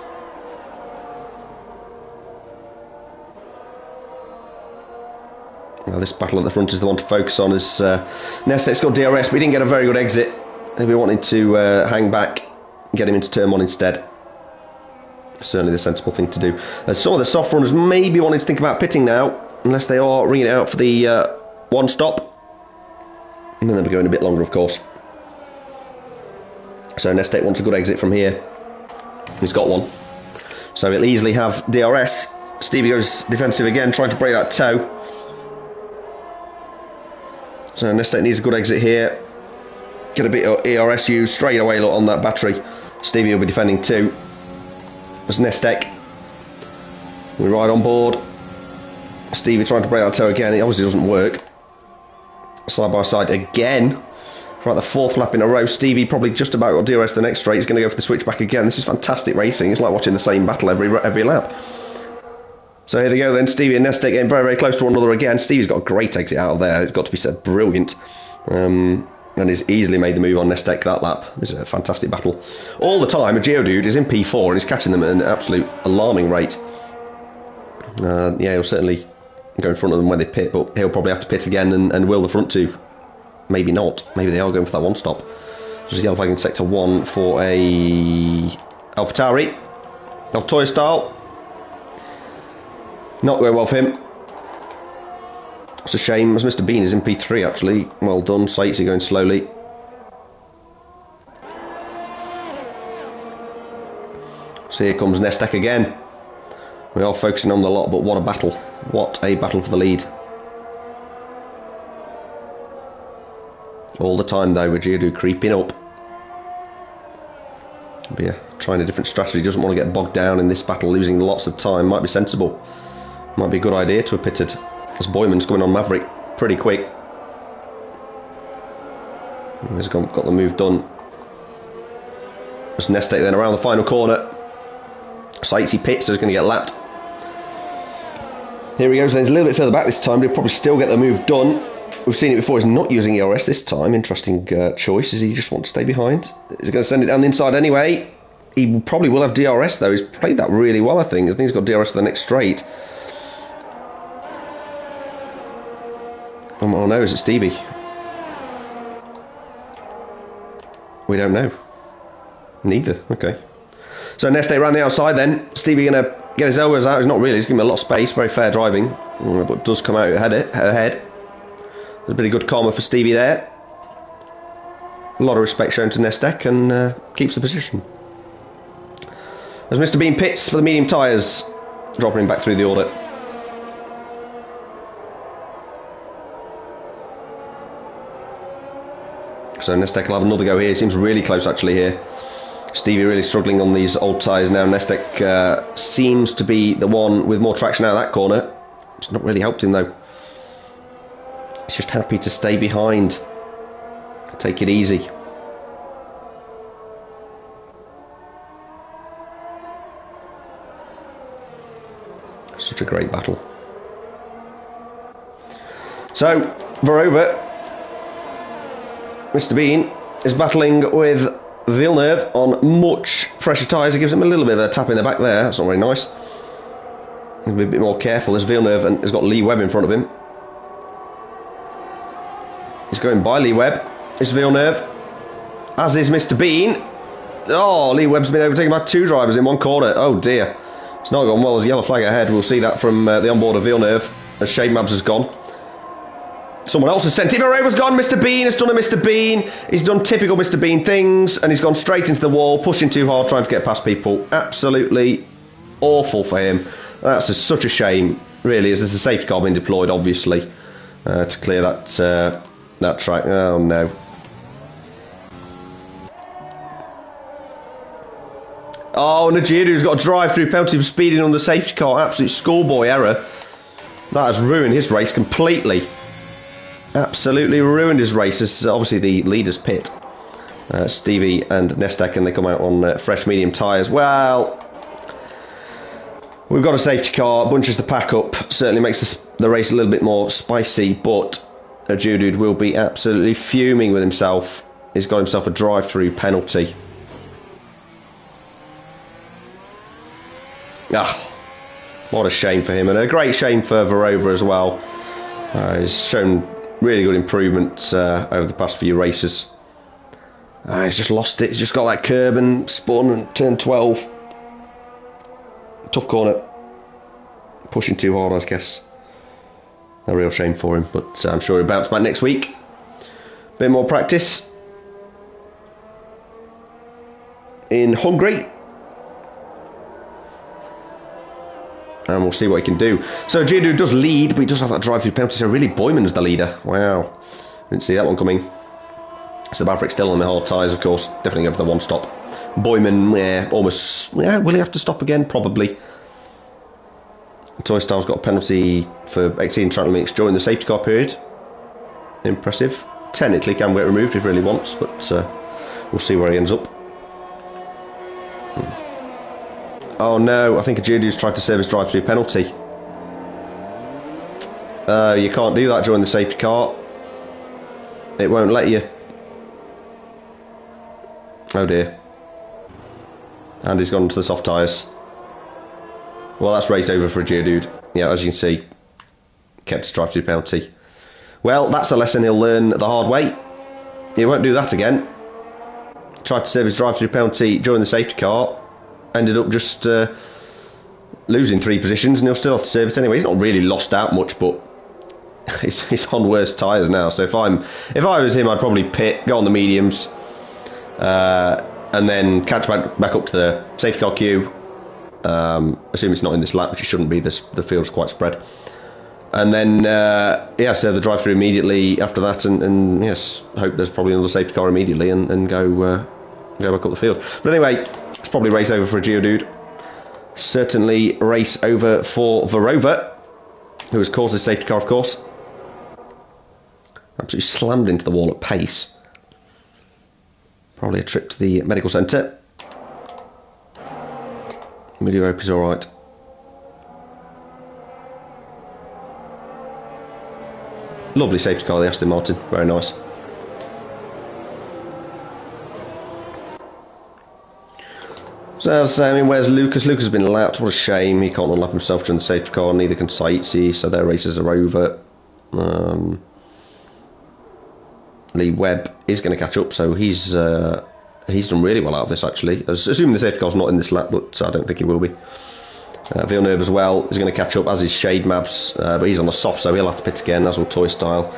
Well, this battle at the front is the one to focus on, as Nestek's got DRS, but he didn't get a very good exit. He'll be wanting to hang back and get him into turn 1 instead. Certainly the sensible thing to do. Some of the soft runners may be wanting to think about pitting now, unless they are ringing it out for the one stop. And then they'll be going a bit longer, of course. So Nestek wants a good exit from here. He's got one. So he'll easily have DRS. Stevie goes defensive again, trying to break that toe. So Nestek needs a good exit here. Get a bit of ERS used straight away on that battery. Stevie will be defending too. There's Nestek. We're right on board. Stevie trying to break that toe again. It obviously doesn't work. Side by side again. For like the 4th lap in a row. Stevie probably just about got DRS the next straight. He's going to go for the switchback again. This is fantastic racing. It's like watching the same battle every lap. So here they go then, Stevie and Nestek getting very, very close to one another again. Stevie's got a great exit out of there, it's got to be said, brilliant. And he's easily made the move on Nestek that lap. This is a fantastic battle. All the time, a Geodude is in P4 and he's catching them at an absolute alarming rate. Yeah, he'll certainly go in front of them when they pit, but he'll probably have to pit again, and will the front two. Maybe not. Maybe they are going for that one stop. Just yellow flag in sector 1 for a AlphaTauri. Altoya style. Not going well for him. It's a shame, as Mr. Bean is in P3 actually. Well done, Saitsi going slowly. So here comes Nestek again. We are focusing on the lot, but what a battle. What a battle for the lead. All the time though, with Geodude creeping up. But yeah, trying a different strategy. Doesn't want to get bogged down in this battle, losing lots of time. Might be sensible. Might be a good idea to have pitted. As Boyman's coming on Maverick pretty quick. He's got the move done. As Nestek then around the final corner. Saitsi pits, so he's going to get lapped. Here he goes, then he's a little bit further back this time, but he'll probably still get the move done. We've seen it before, he's not using ERS this time. Interesting choice. Does he just want to stay behind? He's going to send it down the inside anyway. He probably will have DRS though. He's played that really well, I think. I think he's got DRS for the next straight. Oh no, is it Stevie? We don't know. Neither, okay. So Nestek around the outside then. Stevie going to get his elbows out. He's not really, he's giving him a lot of space. Very fair driving. But does come out ahead. There's a bit of good karma for Stevie there. A lot of respect shown to Nestek, and keeps the position. As Mr. Bean pits for the medium tyres, dropping him back through the order. So Nestek will have another go here. He seems really close actually here. Stevie really struggling on these old tyres now. Nestek seems to be the one with more traction out of that corner. It's not really helped him though. He's just happy to stay behind. Take it easy. a great battle. So, Verova, Mr. Bean, is battling with Villeneuve on much fresher tyres. It gives him a little bit of a tap in the back there. That's not very nice. He'll be a bit more careful as Villeneuve has got Lee Webb in front of him. He's going by Lee Webb. It's Villeneuve. As is Mr. Bean. Oh, Lee Webb's been overtaken by 2 drivers in one corner. Oh dear. It's not gone well. There's a yellow flag ahead. We'll see that from the onboard of Villeneuve as Shade Mabs has gone. Someone else has sent it. Verova's gone. Mr. Bean has done a Mr. Bean. He's done typical Mr. Bean things and he's gone straight into the wall, pushing too hard, trying to get past people. Absolutely awful for him. That's such a shame, really, as there's a safety car being deployed, obviously, to clear that track. Oh no. Oh, Najiru's got a drive-through penalty for speeding on the safety car. Absolute schoolboy error. That has ruined his race completely. Absolutely ruined his race. This is obviously the leaders pit. Stevie and Nestek, and they come out on fresh medium tyres. Well, we've got a safety car, bunches the pack up, certainly makes the race a little bit more spicy, but Judude will be absolutely fuming with himself. He's got himself a drive-through penalty. Ah, what a shame for him, and a great shame for Verova as well. He's shown really good improvement over the past few races. He's just lost it. He's just got that curb and spun and turned 12. Tough corner. Pushing too hard, I guess. A real shame for him, but I'm sure he'll bounce back next week. Bit more practice in Hungary. And we'll see what he can do. So Judu does lead, but he does have that drive-through penalty, so really Boyman's the leader. Wow. Didn't see that one coming. So Maverick still on the hard tyres, of course. Definitely go for the one stop. Boyman, yeah, almost. Yeah, will he have to stop again? Probably. Toy Star's got a penalty for exceeding track limits during the safety car period. Impressive. Technically can get removed if he really wants, but we'll see where he ends up. Oh no, I think Ajudu's tried to serve his drive-through penalty. You can't do that during the safety car. It won't let you. Oh dear. And he's gone to the soft tyres. Well, that's race over for Ajudu. Yeah, as you can see, kept his drive-through penalty. Well, that's a lesson he'll learn the hard way. He won't do that again. Tried to serve his drive-through penalty during the safety car. Ended up just losing 3 positions, and he'll still have to serve it anyway. He's not really lost out much, but he's on worse tyres now. So if I was him, I'd probably pit, go on the mediums, and then catch back up to the safety car queue. Assume it's not in this lap, which it shouldn't be. The field's quite spread, and then serve the drive-through immediately after that, and yes, hope there's probably another safety car immediately, and go back up the field. But anyway. It's probably race over for a Geodude. Certainly race over for Verova, who has caused the safety car, of course. Absolutely slammed into the wall at pace. Probably a trip to the medical centre. Ero Ps is alright. Lovely safety car, the Aston Martin. Very nice. So, I mean, where's Lucas? Lucas has been lapped. What a shame. He can't unlap himself during the safety car. Neither can Saitsi, so their races are over. Lee Webb is going to catch up, so he's done really well out of this, actually. Assuming the safety car's not in this lap, but I don't think he will be. Villeneuve as well is going to catch up, as is Shade Mabs, but he's on the soft, so he'll have to pit again, as will Toy Style.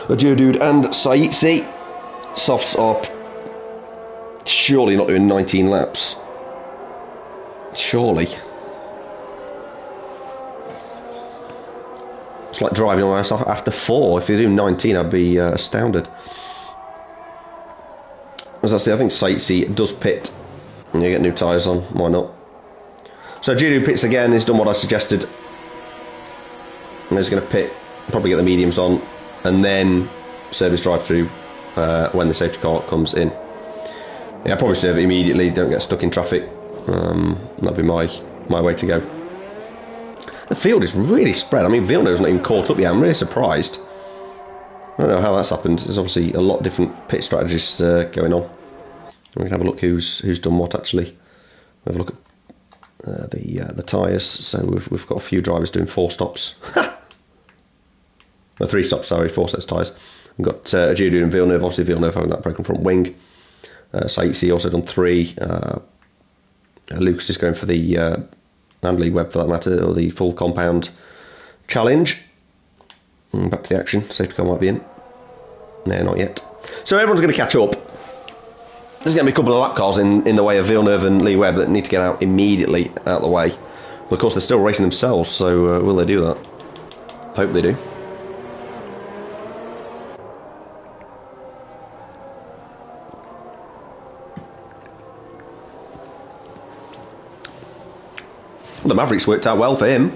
Geodude and Saitsi. Softs are surely not doing 19 laps. Surely. It's like driving on after 4. If you do 19, I'd be astounded. As I say, I think Saitsi does pit. And you get new tyres on. Why not? So Judu pits again. He's done what I suggested. And he's going to pit. Probably get the mediums on. And then serve his drive-through when the safety car comes in. Yeah, I'll probably serve it immediately. Don't get stuck in traffic. That'd be my way to go. The field is really spread. I mean, Villeneuve's not even caught up yet. I'm really surprised. I don't know how that's happened. There's obviously a lot of different pit strategies going on. We can have a look who's done what actually. Have a look at the tyres. So we've got a few drivers doing 4 stops. Well, 3 stops, sorry, 4 sets of tyres. We've got Giudu and Villeneuve. Obviously Villeneuve having that broken front wing. Saitsi also done 3. Lucas is going for the and Lee Webb for that matter, or the full compound challenge. Back to the action. Safety car might be in. No, not yet. So everyone's going to catch up. There's going to be a couple of lap cars in the way of Villeneuve and Lee Webb that need to get out immediately out of the way. But of course they're still racing themselves, so will they do that? Hope they do. The Mavericks worked out well for him.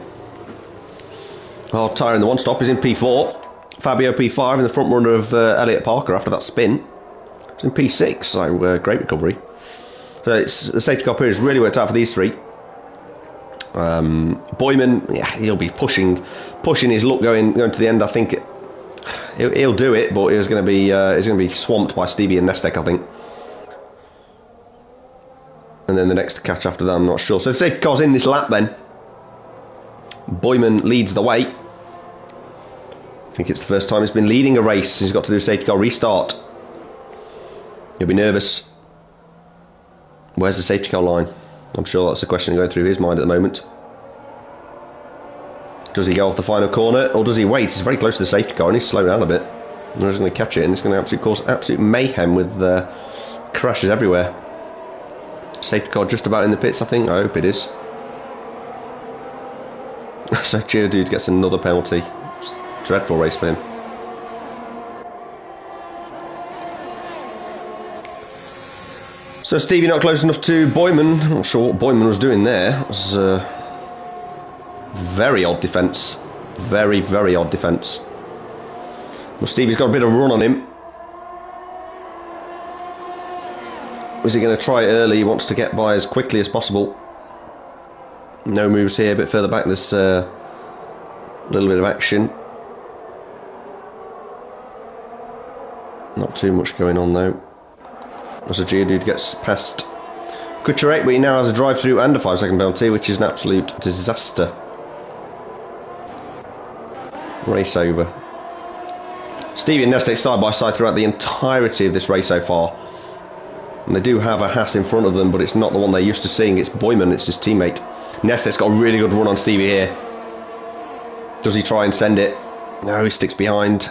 Hard tyre in the 1 stop is in P4. Fabio P5 in the front runner of Elliott Parker after that spin. It's in P6, so great recovery. So the safety car period has really worked out for these 3. Boyman, yeah, he'll be pushing his luck going to the end. I think he'll do it, but he's going to be swamped by Stevie and Nestek, I think. And then the next to catch after that, I'm not sure. So the safety car's in this lap then. Boyman leads the way. I think it's the first time he's been leading a race. He's got to do a safety car restart. He'll be nervous. Where's the safety car line? I'm sure that's a question going through his mind at the moment. Does he go off the final corner or does he wait? He's very close to the safety car and he's slowed down a bit. And he's going to catch it and it's going to cause absolute mayhem with crashes everywhere. Safety car just about in the pits, I think. I hope it is. So Dude gets another penalty. Dreadful race for him. So Stevie not close enough to Boyman. I'm not sure what Boyman was doing there. It was very odd defence. Very, very odd defence. Well, Stevie's got a bit of a run on him. Is he going to try it early? He wants to get by as quickly as possible. No moves here, a bit further back there's a little bit of action. Not too much going on though. As a Geodude gets past Kucherek, but he now has a drive-through and a 5-second penalty, which is an absolute disaster. Race over. Stevie and Nestek side by side throughout the entirety of this race so far. And they do have a Haas in front of them, but it's not the one they're used to seeing. It's Boyman, it's his teammate. Nestek's got a really good run on Stevie here. Does he try and send it? No, he sticks behind.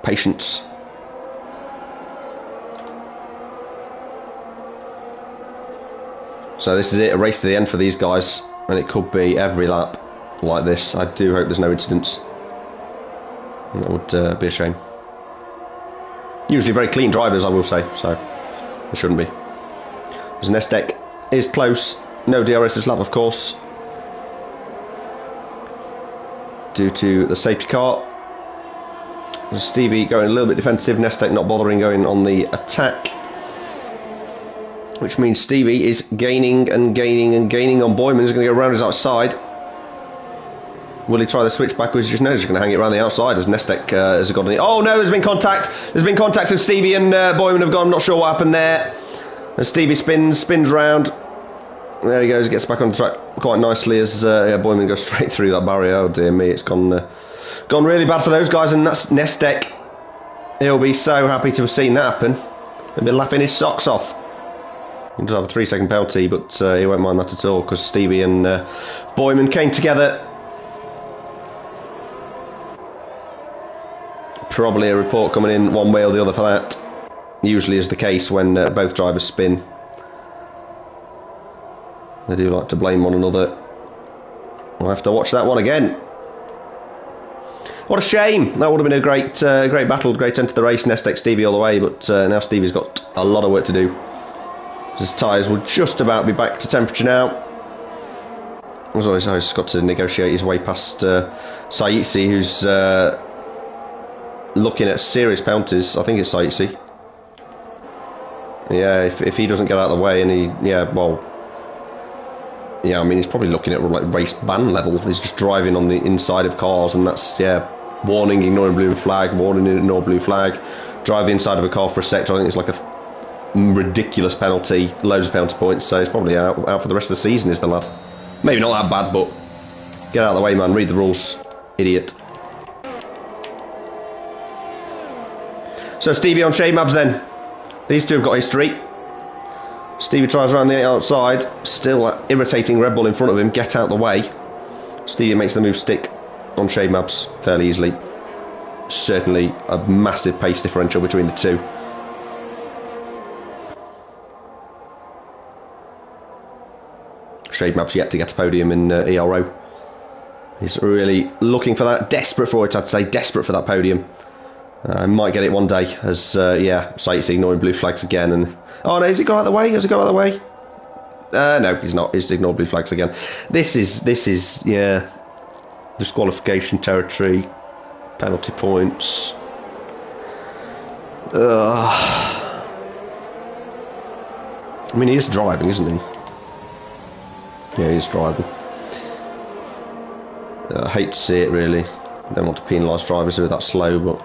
Patience. So this is it, a race to the end for these guys. And it could be every lap like this. I do hope there's no incidents. That would be a shame. Usually very clean drivers, I will say, so there shouldn't be. As Nestek is close. No DRS this lap, of course, due to the safety car. Stevie going a little bit defensive, Nestek not bothering going on the attack, which means Stevie is gaining and gaining and gaining on Boyman. He's going to go around his outside. Will he try the switch back, or is he just going to hang it around the outside as Nestek has got any? Oh no, there's been contact. There's been contact, and Stevie and Boyman have gone. I'm not sure what happened there. And Stevie spins round. There he goes, gets back on the track quite nicely as Boyman goes straight through that barrier. Oh dear me, it's gone really bad for those guys, and that's Nestek. He'll be so happy to have seen that happen. He'll be laughing his socks off. He does have a 3-second penalty, but he won't mind that at all because Stevie and Boyman came together. Probably a report coming in one way or the other for that. Usually is the case when both drivers spin. They do like to blame one another. We'll have to watch that one again. What a shame. That would have been a great battle, great end to the race. Nestek, Stevie all the way, but now Stevie's got a lot of work to do. His tyres will just about be back to temperature now. As always, he's got to negotiate his way past Saitsi, who's looking at serious penalties. I think it's Saitsi. Yeah, if he doesn't get out of the way and he, yeah, well, Yeah, I mean, he's probably looking at like race ban level. He's just driving on the inside of cars, and that's, yeah, warning, ignoring blue flag, warning, ignore blue flag. Drive the inside of a car for a sector. I think it's like a ridiculous penalty, loads of penalty points, so he's probably out for the rest of the season, is the lad. Maybe not that bad, but get out of the way, man. Read the rules, idiot. So Stevie on Shade Mabs then. These two have got history. Stevie tries around the outside, still irritating Red Bull in front of him. Get out the way. Stevie makes the move stick on Shade Mabs fairly easily. Certainly a massive pace differential between the two. Shade Mabs yet to get a podium in Ero. He's really looking for that, desperate for it, I'd say, desperate for that podium. Might get it one day, as yeah, Sight's ignoring blue flags again. And oh no, has he got out of the way? Has he got out of the way? No, he's not. He's ignored blue flags again. This is yeah, disqualification territory, penalty points. I mean, he is driving, isn't he? Yeah, he's driving. I hate to see it, really. Don't want to penalise drivers who are that slow, but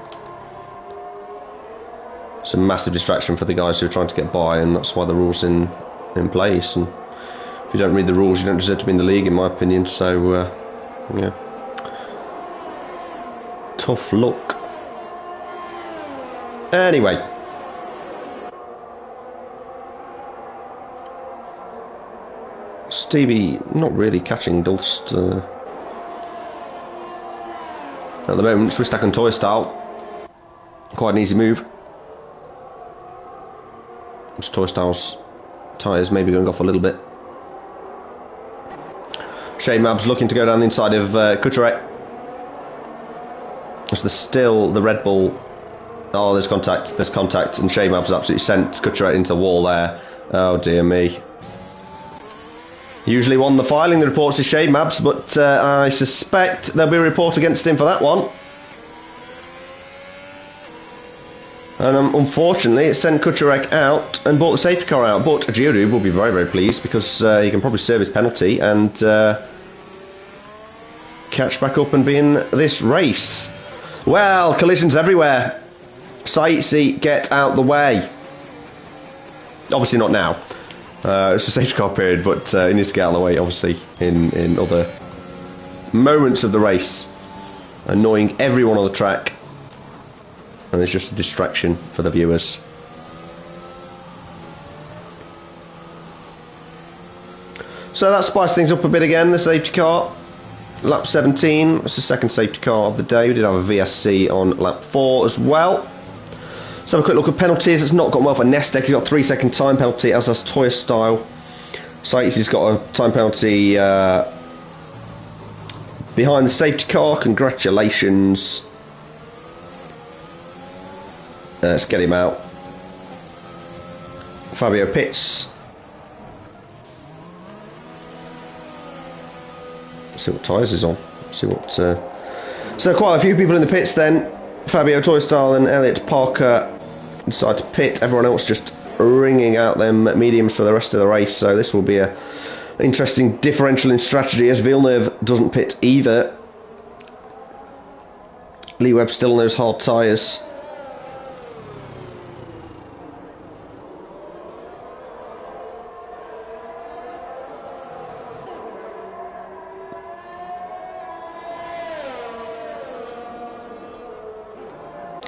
it's a massive distraction for the guys who are trying to get by, and that's why the rules in place. And if you don't read the rules, you don't deserve to be in the league, in my opinion. So yeah, tough luck. Anyway. Stevie not really catching dust at the moment. Swiss stack and toy style, quite an easy move. Just toy style's tyres maybe going off a little bit. Shade Mabs looking to go down the inside of Kucherek. It's still the Red Bull. Oh, there's contact, and Shade Mabs absolutely sent Kucherek into the wall there. Oh dear me. Usually won the filing, the reports is Shade Mabs, but I suspect there'll be a report against him for that one. And unfortunately, it sent Kucherek out and brought the safety car out. But Giroud will be very, very pleased because he can probably serve his penalty and catch back up and be in this race. Well, collisions everywhere. Sightsee, get out the way. Obviously not now. It's a safety car period, but he needs to get out of the way, obviously, in other moments of the race. Annoying everyone on the track. And it's just a distraction for the viewers. So that spiced things up a bit again, the safety car. Lap 17, that's the second safety car of the day. We did have a VSC on lap 4 as well. Let's have a quick look at penalties. It's not gone well for Nestek. He's got a 3-second time penalty, as has Toya Style. Sightsy's got a time penalty behind the safety car. Congratulations. Let's get him out. Fabio pits. Let's see what tyres is on. Let's see what. So quite a few people in the pits then. Fabio Toystyle and Elliot Parker decide to pit. Everyone else just ringing out them mediums for the rest of the race. So this will be a interesting differential in strategy as Villeneuve doesn't pit either. Lee Webb still on those hard tyres.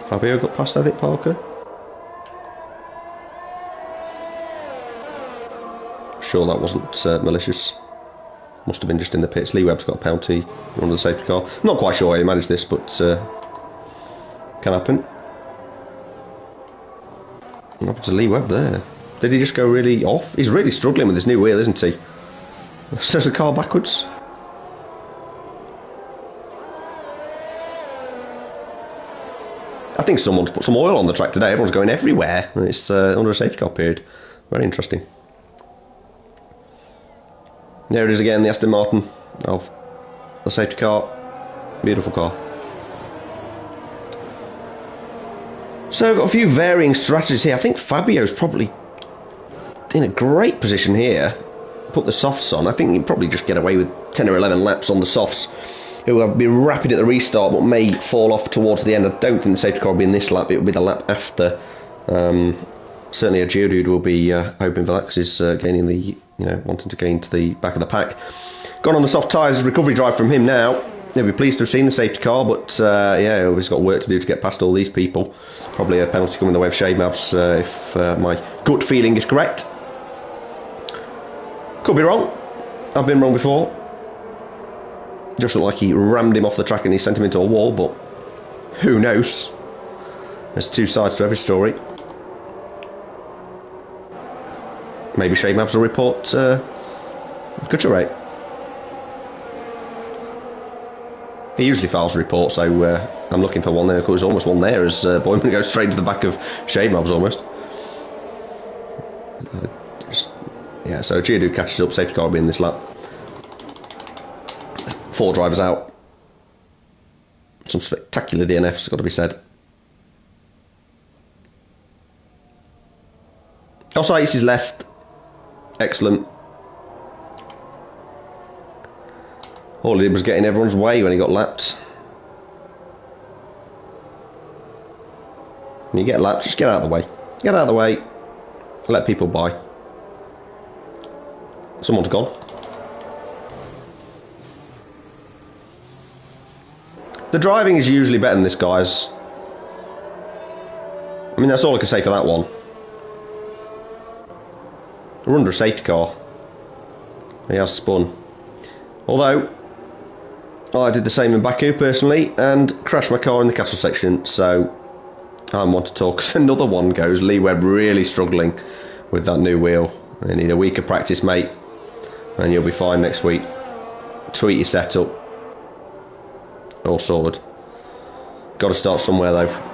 Fabio got past, I think, Parker. Sure that wasn't malicious. Must have been just in the pits. Lee Webb's got a penalty under the safety car. Not quite sure how he managed this, but can happen. What happened to Lee Webb there? Did he just go really off? He's really struggling with his new wheel, isn't he? There's the car backwards. I think someone's put some oil on the track today. Everyone's going everywhere. It's under a safety car period. Very interesting. There it is again, the Aston Martin of the safety car. Beautiful car. So got a few varying strategies here. I think Fabio's probably in a great position here put the softs on, I think you'd probably just get away with 10 or 11 laps on the softs. It will be rapid at the restart, but may fall off towards the end. I don't think the safety car will be in this lap. It will be the lap after. Certainly a Geodude will be hoping for that, because he's gaining the, wanting to gain to the back of the pack. Gone on the soft tyres, recovery drive from him now. He'll be pleased to have seen the safety car, but yeah, he's got work to do to get past all these people. Probably a penalty coming the way of Shade Maps, if my gut feeling is correct. Could be wrong. I've been wrong before. Just looked like he rammed him off the track and he sent him into a wall, but who knows? There's two sides to every story. Maybe Shade Maps will report good rate. He usually files a report, so I'm looking for one there. There's almost one there as Boyman goes straight to the back of Shade Mobs almost. Yeah, so Geodude catches up, safety car will be in this lap. 4 drivers out. Some spectacular DNFs, got to be said. Ositis is left. Excellent. All he did was get in everyone's way when he got lapped. When you get lapped, just get out of the way. Get out of the way. Let people by. Someone's gone. The driving is usually better than this guy's. I mean, that's all I can say for that one. We're under a safety car. He has spun. Although, I did the same in Baku personally and crashed my car in the castle section, so I'm one to talk. So another one goes. Lee Webb really struggling with that new wheel. I need a week of practice, mate, and you'll be fine next week. Tweet your setup. All sorted. Got to start somewhere though.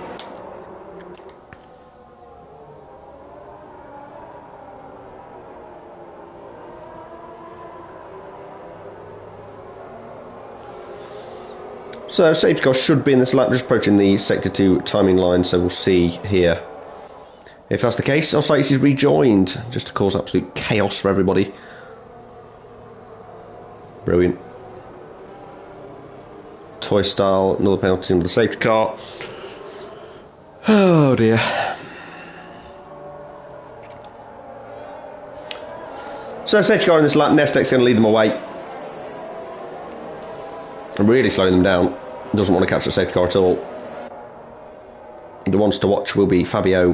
So safety car should be in this lap, just approaching the sector 2 timing line, so we'll see here. If that's the case, Ositis is rejoined, just to cause absolute chaos for everybody. Brilliant. Toy style, another penalty into the safety car. Oh dear. So safety car in this lap, Nestek's going to lead them away. I'm really slowing them down. Doesn't want to catch the safety car at all. The ones to watch will be Fabio,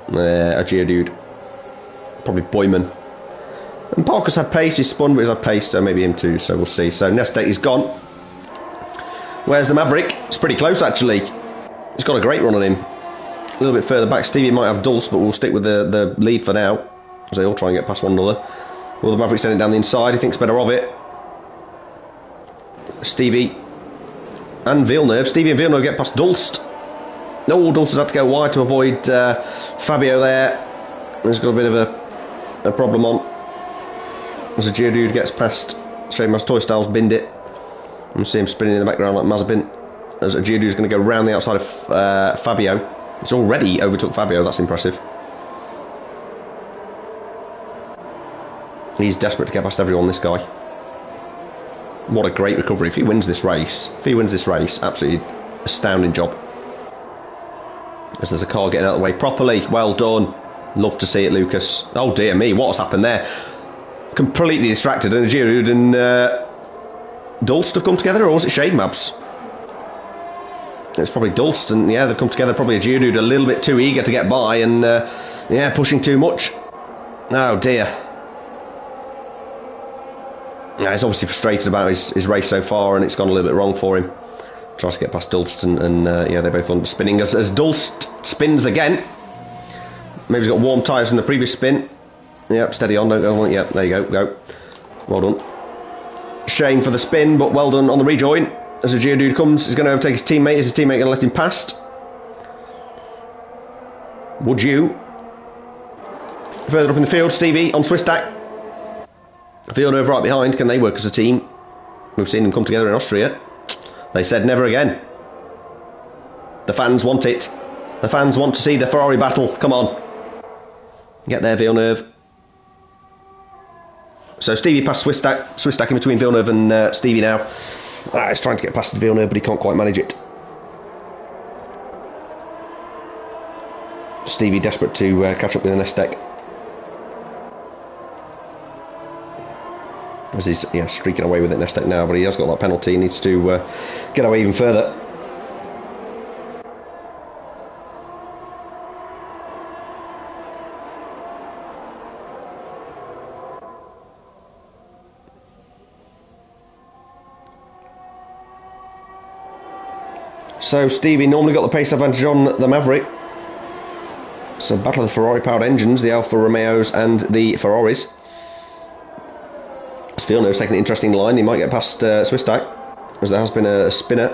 a Geodude, probably Boyman. And Parker's had pace, he's spun, but he's had pace, so maybe him too, so we'll see. So Nestek is gone. Where's the Maverick? It's pretty close actually. He's got a great run on him. A little bit further back, Stevie might have Dulce, but we'll stick with the lead for now, as they all try and get past one another. Will the Maverick send it down the inside? He thinks better of it. Stevie and Villeneuve. Stevie and Villeneuve get past Dulce. No, Dulce has had to go wide to avoid Fabio there. There's got a bit of a problem on. As a Geodude gets past Shademan's Toy Styles, binned it. You see him spinning in the background like Mazepin. As a Geodude is going to go round the outside of Fabio. It's already overtook Fabio, that's impressive. He's desperate to get past everyone, this guy. What a great recovery. If he wins this race, absolutely astounding job. As there's a car getting out of the way properly. Well done. Love to see it, Lucas. Oh dear me, what's happened there? Completely distracted, and Geodude and Dulce have come together, or was it Shade Maps? It's probably Dulce, and yeah, they've come together. Probably a Geodude a little bit too eager to get by, and yeah, pushing too much. Oh dear. Yeah, he's obviously frustrated about his race so far, and it's gone a little bit wrong for him. Tries to get past Dulce, and yeah, they're both on spinning as Dulce spins again. Maybe he's got warm tyres from the previous spin. Yep, steady on, don't go. Yep, there you go. Well done. Shame for the spin, but well done on the rejoin. As the Geodude comes, he's going to overtake his teammate. Is his teammate going to let him past? Would you? Further up in the field, Stevie on Swiss tack. Villeneuve right behind. Can they work as a team? We've seen them come together in Austria. They said never again. The fans want it. The fans want to see the Ferrari battle. Come on. Get there, Villeneuve. So Stevie past Swistak in between Villeneuve and Stevie now. He's trying to get past Villeneuve, but he can't quite manage it. Stevie desperate to catch up with the Nestec. As he's streaking away with it, Nestec now, but he has got that penalty. He needs to get away even further. So Stevie normally got the pace advantage on the Maverick. So battle of the Ferrari-powered engines, the Alfa Romeos and the Ferraris. Villeneuve's taking an interesting line. He might get past Swistak, as there has been a spinner.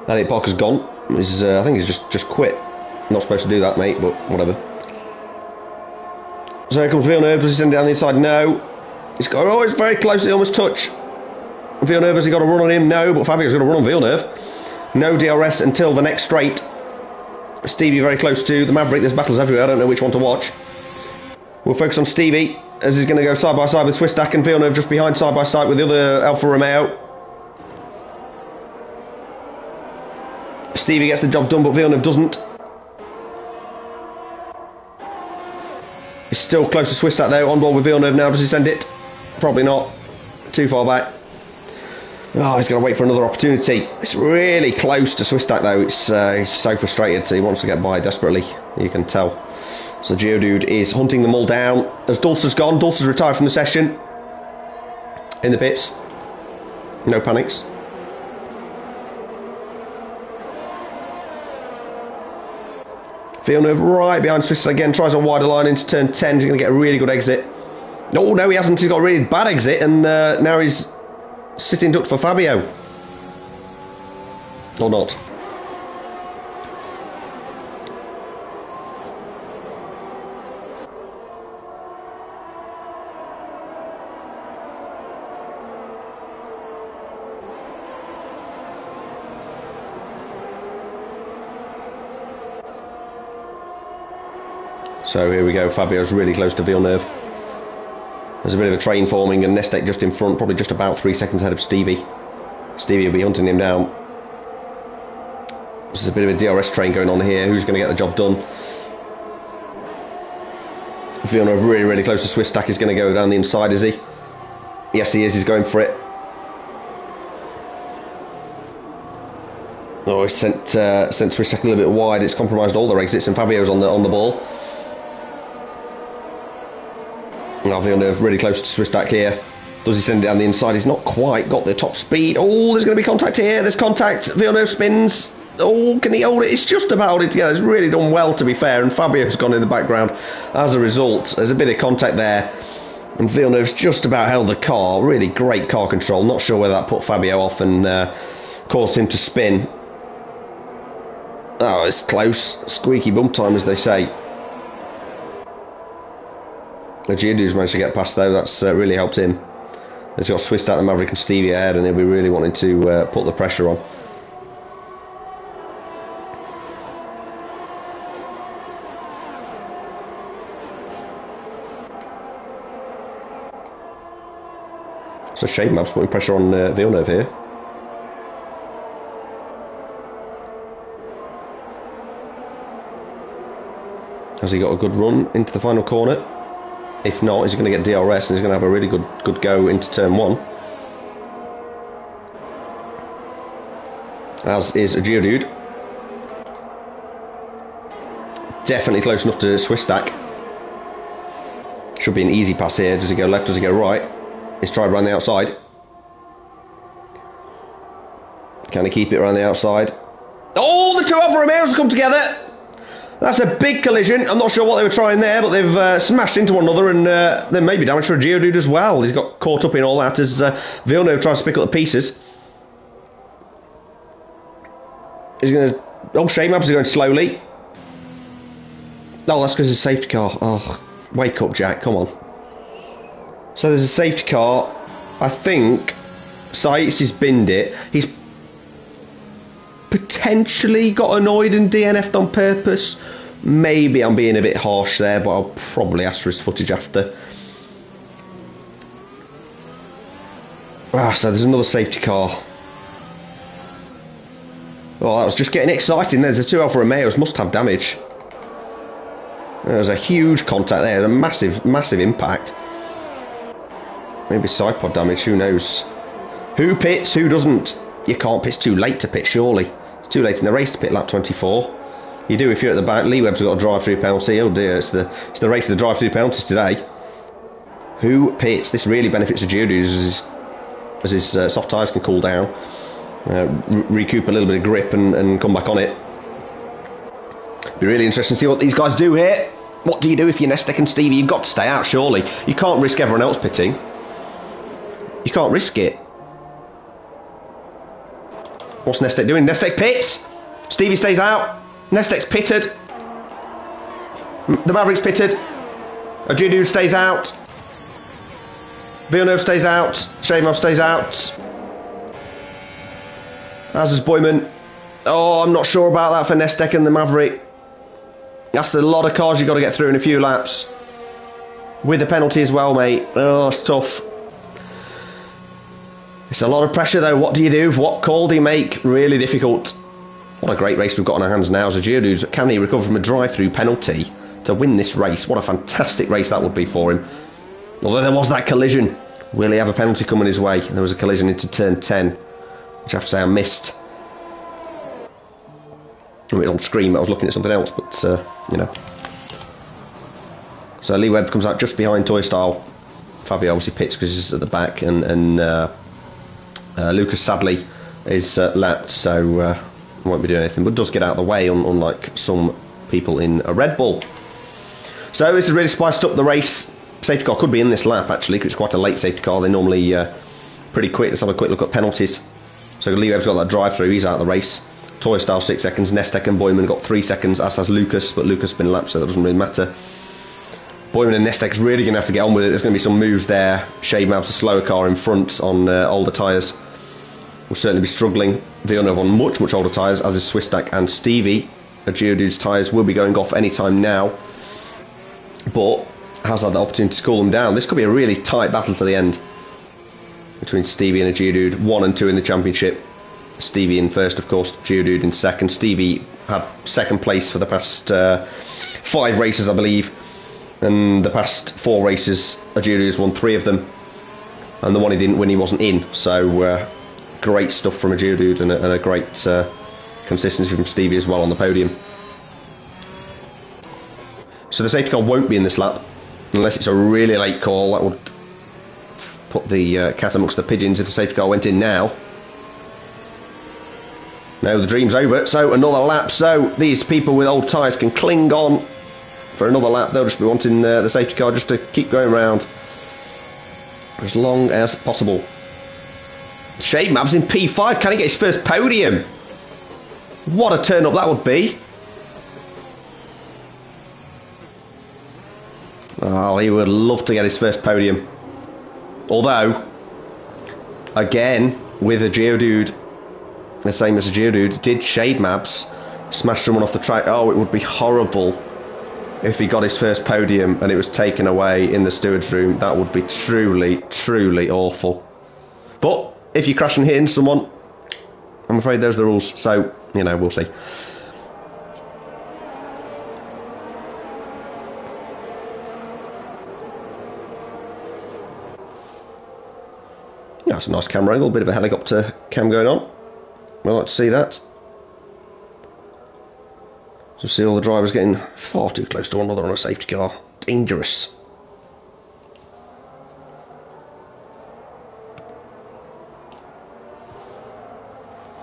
Elliot Parker's gone. I think he's just quit. Not supposed to do that, mate, but whatever. So here comes Villeneuve. Does he send it down the inside? No. He's got. Oh, it's very close. He almost touch. Villeneuve, has he got a run on him? No, but Fabio's got a run on Villeneuve. No DRS until the next straight. Stevie very close to the Maverick. There's battles everywhere. I don't know which one to watch. We'll focus on Stevie, as he's going to go side by side with Swistak, and Villeneuve just behind side by side with the other Alfa Romeo. Stevie gets the job done, but Villeneuve doesn't. He's still close to Swistak though. On board with Villeneuve now. Does he send it? Probably not. Too far back. Oh, he's going to wait for another opportunity. It's really close to Swistak though. He's so frustrated. He wants to get by desperately. You can tell. So Geodude is hunting them all down. As Dulce's gone, Dulce's retired from the session. In the pits. No panics. Villeneuve right behind Swistak again. Tries a wider line into turn 10. He's going to get a really good exit. No, he hasn't. He's got a really bad exit. And now he's sitting duck for Fabio. Or not. So here we go, Fabio's really close to Villeneuve. There's a bit of a train forming and Nestec just in front, probably just about 3 seconds ahead of Stevie. Stevie will be hunting him down. There's a bit of a DRS train going on here. Who's going to get the job done? Villeneuve really, really close to Swistak. He's going to go down the inside, is he? Yes, he is. He's going for it. Oh, he sent Swistak a little bit wide. It's compromised all their exits, and Fabio's on the ball. Now Villeneuve really close to Swistak here. Does he send it down the inside? He's not quite got the top speed. Oh, there's going to be contact here. There's contact. Villeneuve spins. Oh, can he hold it? It's just about holding it together. It's really done well, to be fair, and Fabio's gone in the background as a result. There's a bit of contact there, and Villeneuve's just about held the car. Really great car control. Not sure whether that put Fabio off and caused him to spin. Oh, it's close. Squeaky bum time, as they say. Geodude's managed to get past though. That's really helped him. He's got Swistak, the Maverick and Stevie ahead, and he'll be really wanting to put the pressure on. It's a shame Mav's putting pressure on Villeneuve here. Has he got a good run into the final corner? If not, he's going to get DRS and he's going to have a really good go into turn 1. As is a Geodude. Definitely close enough to Swistak. Should be an easy pass here. Does he go left? Does he go right? He's tried around the outside. Can he keep it around the outside? Oh, the two Alfa Romeos have come together. That's a big collision. I'm not sure what they were trying there, but they've smashed into one another, and there may be damage for a Geodude as well. He's got caught up in all that as Villeneuve tries to pick up the pieces. He's going to... Oh, shame, he's going slowly. Oh, that's because it's a safety car. Oh, wake up, Jack, come on. So there's a safety car. I think Saiz has binned it. He's potentially got annoyed and DNF'd on purpose, Maybe I'm being a bit harsh there, but I'll probably ask for his footage after. So there's another safety car. Oh, that was just getting exciting. There's a 2 Alfa Romeos, must have damage. There's a huge contact there, a massive, massive impact. Maybe side pod damage, who knows? Who pits, who doesn't? You can't pit, it's too late to pit, surely. It's too late in the race to pit lap 24. You do if you're at the back. Lee Webb's got a drive-through penalty. Oh dear, it's the race of the drive-through penalties today. Who pits? This really benefits the Geodudes as his soft tyres can cool down. Recoup a little bit of grip and come back on it. Be really interesting to see what these guys do here. What do you do if you're Nestek and Stevie? You've got to stay out, surely. You can't risk everyone else pitting. You can't risk it. What's Nestek doing? Nestek pits. Stevie stays out. Nestek's pitted. The Maverick's pitted. A Geodude stays out. Villeneuve stays out. Shademov stays out. As is Boyman. Oh, I'm not sure about that for Nestek and the Maverick. That's a lot of cars you've got to get through in a few laps. With the penalty as well, mate. Oh, it's tough. It's a lot of pressure, though. What do you do? What call do you make? Really difficult. What a great race we've got on our hands now as a Geodude. Can he recover from a drive-through penalty to win this race? What a fantastic race that would be for him. Although there was that collision. Will he have a penalty coming his way? There was a collision into turn 10, which I have to say I missed. It was on screen, but I was looking at something else, but, you know. So Lee Webb comes out just behind Toy Style. Fabio obviously pits because he's at the back, and Lucas sadly is lapped, so won't be doing anything, but does get out of the way, unlike some people in a Red Bull. So this has really spiced up the race. Safety car could be in this lap, actually, because it's quite a late safety car. They're normally pretty quick. Let's have a quick look at penalties. So Lee Webb's got that drive-through. He's out of the race. Toy Style 6 seconds. Nestek and Boyman got 3 seconds, as has Lucas, but Lucas has been lapped, so that doesn't really matter. Boyman and Nestek's really going to have to get on with it. There's going to be some moves there. Shademouth's a slower car in front on older tyres. Will certainly be struggling. Villeneuve on much, much older tyres, as is Swistak and Stevie. The Geodude's tyres will be going off any time now, but has had the opportunity to cool them down. This could be a really tight battle to the end between Stevie and a Geodude. 1 and 2 in the championship. Stevie in first, of course. Geodude in second. Stevie had second place for the past 5 races, I believe. And the past 4 races, a Geodude's won 3 of them. And the one he didn't win, he wasn't in. So great stuff from a Geodude, and a great consistency from Stevie as well on the podium. So the safety car won't be in this lap, unless it's a really late call. That would put the cat amongst the pigeons if the safety car went in now. No, the dream's over. So another lap. So these people with old tyres can cling on for another lap. They'll just be wanting the safety car just to keep going around for as long as possible. Shademab's in P5. Can he get his first podium? What a turn up that would be. Oh, he would love to get his first podium. Although, again, with a Geodude, the same as a Geodude, did Shademabs smash someone off the track? Oh, it would be horrible if he got his first podium and it was taken away in the steward's room. That would be truly, truly awful. But if you crash and hit into someone, I'm afraid those are the rules. So, you know, we'll see. That's a nice camera angle, a bit of a helicopter cam going on. I like to see that. Just see all the drivers getting far too close to one another on a safety car. Dangerous.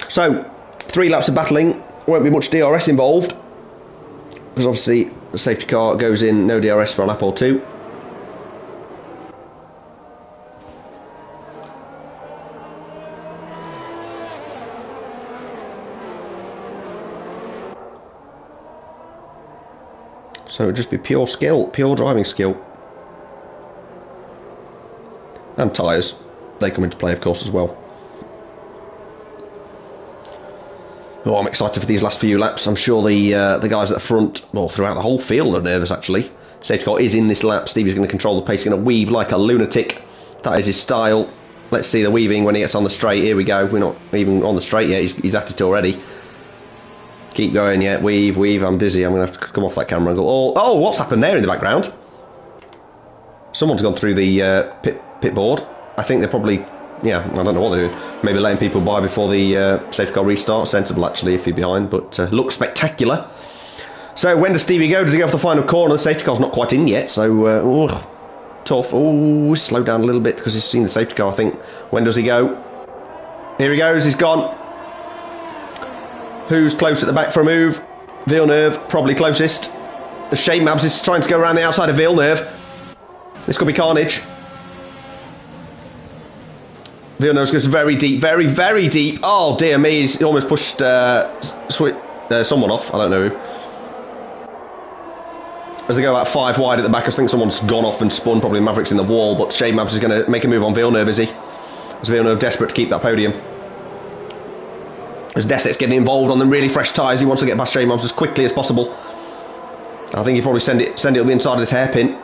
So, 3 laps of battling. Won't be much DRS involved, because obviously the safety car goes in, no DRS for a lap or 2. So it would just be pure skill, pure driving skill. And tyres, they come into play of course as well. Oh, I'm excited for these last few laps. I'm sure the guys at the front, well, throughout the whole field are nervous, actually. Safety car is in this lap. Stevie's going to control the pace. He's going to weave like a lunatic. That is his style. Let's see the weaving when he gets on the straight. Here we go. We're not even on the straight yet. He's at it already. Keep going, yeah. Weave, weave. I'm dizzy. I'm going to have to come off that camera and go, oh, what's happened there in the background? Someone's gone through the pit board. I think they're probably... Yeah, I don't know what they're doing. Maybe letting people by before the safety car restart. Sensible, actually, if you're behind, but looks spectacular. So, when does Stevie go? Does he go off the final corner? The safety car's not quite in yet, so tough. Oh, slow down a little bit because he's seen the safety car, I think. When does he go? Here he goes, he's gone. Who's close at the back for a move? Villeneuve, probably closest. The Shade Mabs is trying to go around the outside of Villeneuve. This could be carnage. Villeneuve goes very deep, very, very deep. Oh dear me, he's almost pushed someone off. I don't know who. As they go about 5 wide at the back, I think someone's gone off and spun, probably Mavericks in the wall, but Shade Mabs is going to make a move on Villeneuve, is he? Is Villeneuve desperate to keep that podium? As Desset's getting involved on the really fresh tyres, he wants to get past Shade Mabs as quickly as possible. I think he'll probably send it up the inside of this hairpin.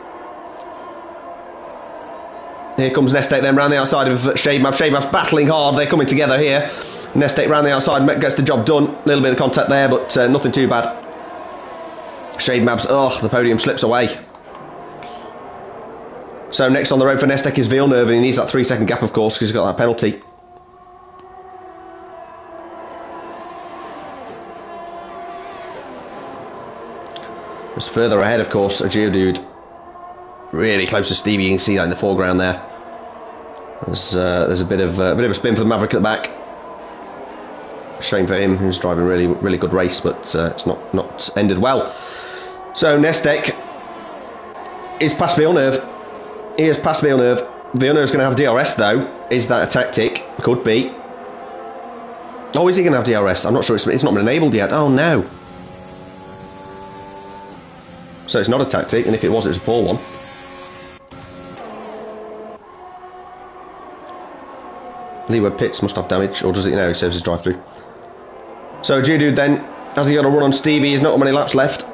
Here comes Nestate then round the outside of Shade Mabs. Shade Mabs battling hard, they're coming together here. Nestate round the outside gets the job done. A little bit of contact there, but nothing too bad. Shade Mabs, the podium slips away. So next on the road for Nestek is Villeneuve, and he needs that 3-second gap, of course, because he's got that penalty. Just further ahead, of course, a Geodude. Really close to Stevie, you can see that in the foreground there. There's a bit of a spin for the Maverick at the back. Shame for him, who's driving really, really good race, but it's not ended well. So Nestek is past Villeneuve. He is past Villeneuve. Villeneuve's going to have DRS though. Is that a tactic? Could be. Oh, is he going to have DRS? I'm not sure. It's not been enabled yet. Oh no. So it's not a tactic, and if it was, it's a poor one. Leeward Pits must have damage, or does it? No, he saves his drive-through. So Geodude then, has he got a run on Stevie? He's not got many laps left.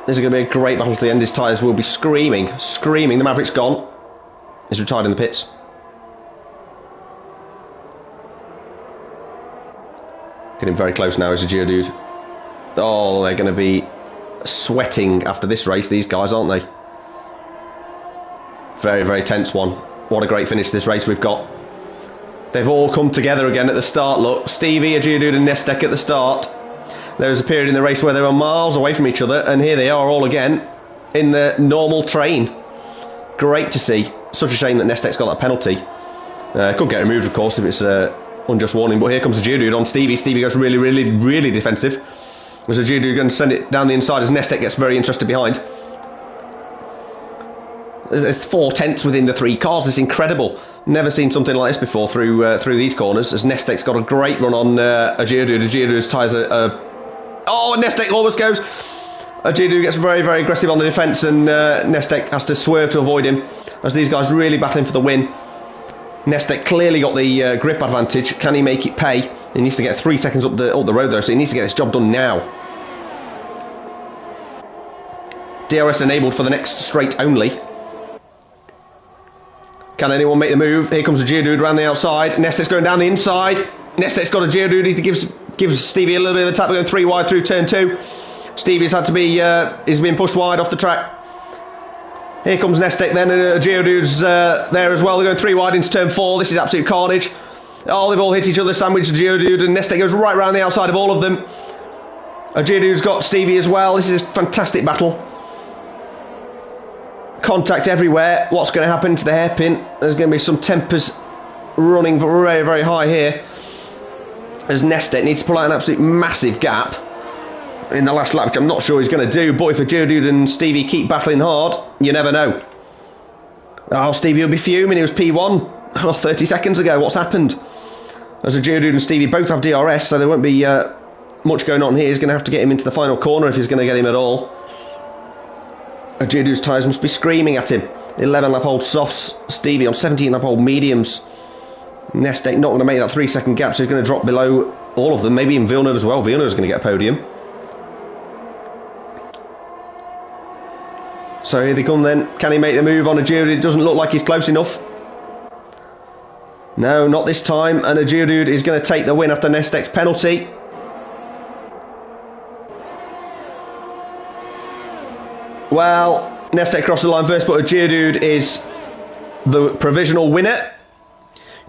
This is going to be a great battle to the end. His tyres will be screaming. The Maverick's gone. He's retired in the pits. Getting very close now is a Geodude. Oh, they're going to be sweating after this race, these guys, aren't they? Very, very tense one. What a great finish this race we've got. They've all come together again at the start. Look, Stevie, a Geodude and Nestek at the start. There was a period in the race where they were miles away from each other, and here they are all again in the normal train. Great to see. Such a shame that Nestek's got that penalty. Could get removed, of course, if it's unjust warning, but here comes the Geodude on Stevie. Stevie goes really, really, really defensive. There's a Geodude going to send it down the inside as Nestek gets very interested behind. There's 4 tenths within the 3 cars. It's incredible. Never seen something like this before through these corners. As Nestek's got a great run on a Geodude. A Geodude's tyres are... Oh, Nestek almost goes. A Geodude gets very, very aggressive on the defence, and Nestek has to swerve to avoid him. As these guys really battling for the win. Nestek clearly got the grip advantage. Can he make it pay? He needs to get 3 seconds up the road though, so he needs to get this job done now. DRS enabled for the next straight only. Can anyone make the move? Here comes a Geodude around the outside. Nestek's going down the inside. Nestek's got a Geodude. He gives Stevie a little bit of a tap. We're going 3 wide through turn 2. Stevie's had to be is being pushed wide off the track. Here comes Nestek then, and a Geodude's there as well. They're going 3 wide into turn 4. This is absolute carnage. Oh, they've all hit each other. Sandwich the Geodude, and Nestek goes right round the outside of all of them. A Geodude's got Stevie as well. This is a fantastic battle. Contact everywhere. What's going to happen to the hairpin? There's going to be some tempers running very, very high here. As Nestek needs to pull out an absolute massive gap in the last lap, which I'm not sure he's going to do. But if a Geodude and Stevie keep battling hard, you never know. Oh, Stevie will be fuming. He was P1 30 seconds ago. What's happened? As a Geodude and Stevie both have DRS, so there won't be much going on here. He's going to have to get him into the final corner if he's going to get him at all. A Geodude's tyres must be screaming at him. 11 lap old softs. Stevie on 17 lap old mediums. Nestek not going to make that 3 second gap, so he's going to drop below all of them, maybe even Villeneuve as well. Villeneuve's going to get a podium. So here they come then. Can he make the move on a Geodude? It doesn't look like he's close enough. No, not this time. And a Geodude is going to take the win after Nestek's penalty. Well, Nestek crossed the line first, but a Geodude is the provisional winner.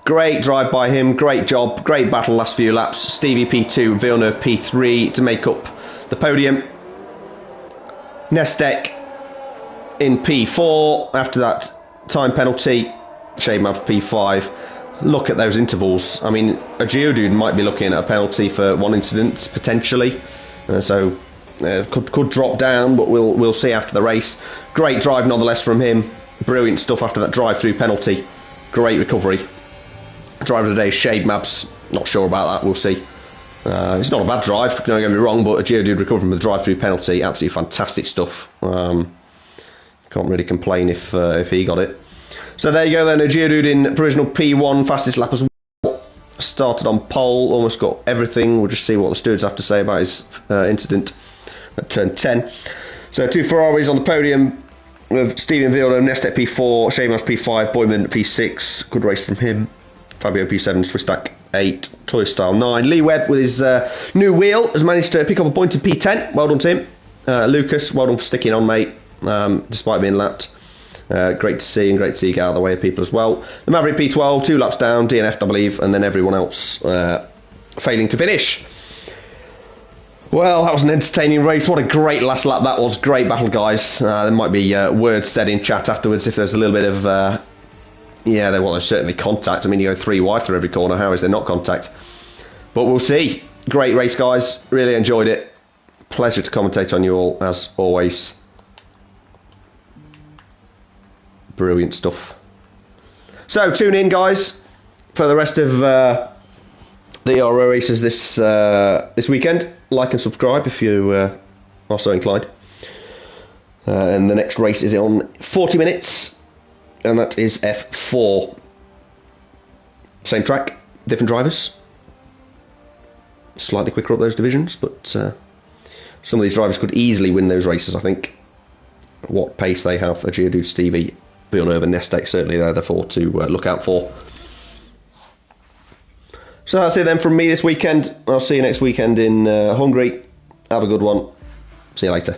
Great drive by him, great job, great battle last few laps. Stevie P2, Villeneuve P3 to make up the podium. Nestek in P4 after that time penalty. Shademap P5. Look at those intervals. I mean, a Geodude might be looking at a penalty for one incident potentially, could drop down, but we'll see after the race. Great drive nonetheless from him. Brilliant stuff after that drive-through penalty. Great recovery. Driver of the day, Shademaps. Not sure about that. We'll see. It's not a bad drive. Don't get me wrong, but a Geodude recovered from the drive-through penalty. Absolutely fantastic stuff. Can't really complain if he got it. So there you go then, a Geodude in provisional P1, fastest lap as well. Started on pole, almost got everything. We'll just see what the stewards have to say about his incident at turn 10. So 2 Ferraris on the podium with Steven Villeneuve, Nestek P4, Shademaps P5, Boyman P6. Good race from him. Fabio P7, Swisstack 8, Toy Style 9. Lee Webb with his new wheel has managed to pick up a point in P10. Well done to him. Lucas, well done for sticking on, mate, despite being lapped. Great to see, and great to see you get out of the way of people as well. The Maverick P12, 2 laps down, DNF'd I believe, and then everyone else failing to finish. Well, that was an entertaining race. What a great last lap that was. Great battle, guys. There might be words said in chat afterwards if there's a little bit of... yeah, there's certainly contact. I mean, you go 3 wide through every corner. How is there not contact? But we'll see. Great race, guys. Really enjoyed it. Pleasure to commentate on you all, as always. Brilliant stuff. So tune in, guys, for the rest of the Ero races this weekend. Like and subscribe if you are so inclined. And the next race is on 40 minutes, and that is F4. Same track, different drivers. Slightly quicker up those divisions, but some of these drivers could easily win those races, I think. What pace they have, a Geodude, Stevie, Villeneuve and Nestek, certainly they're the 4 to look out for. So that's it then from me this weekend. I'll see you next weekend in Hungary. Have a good one. See you later.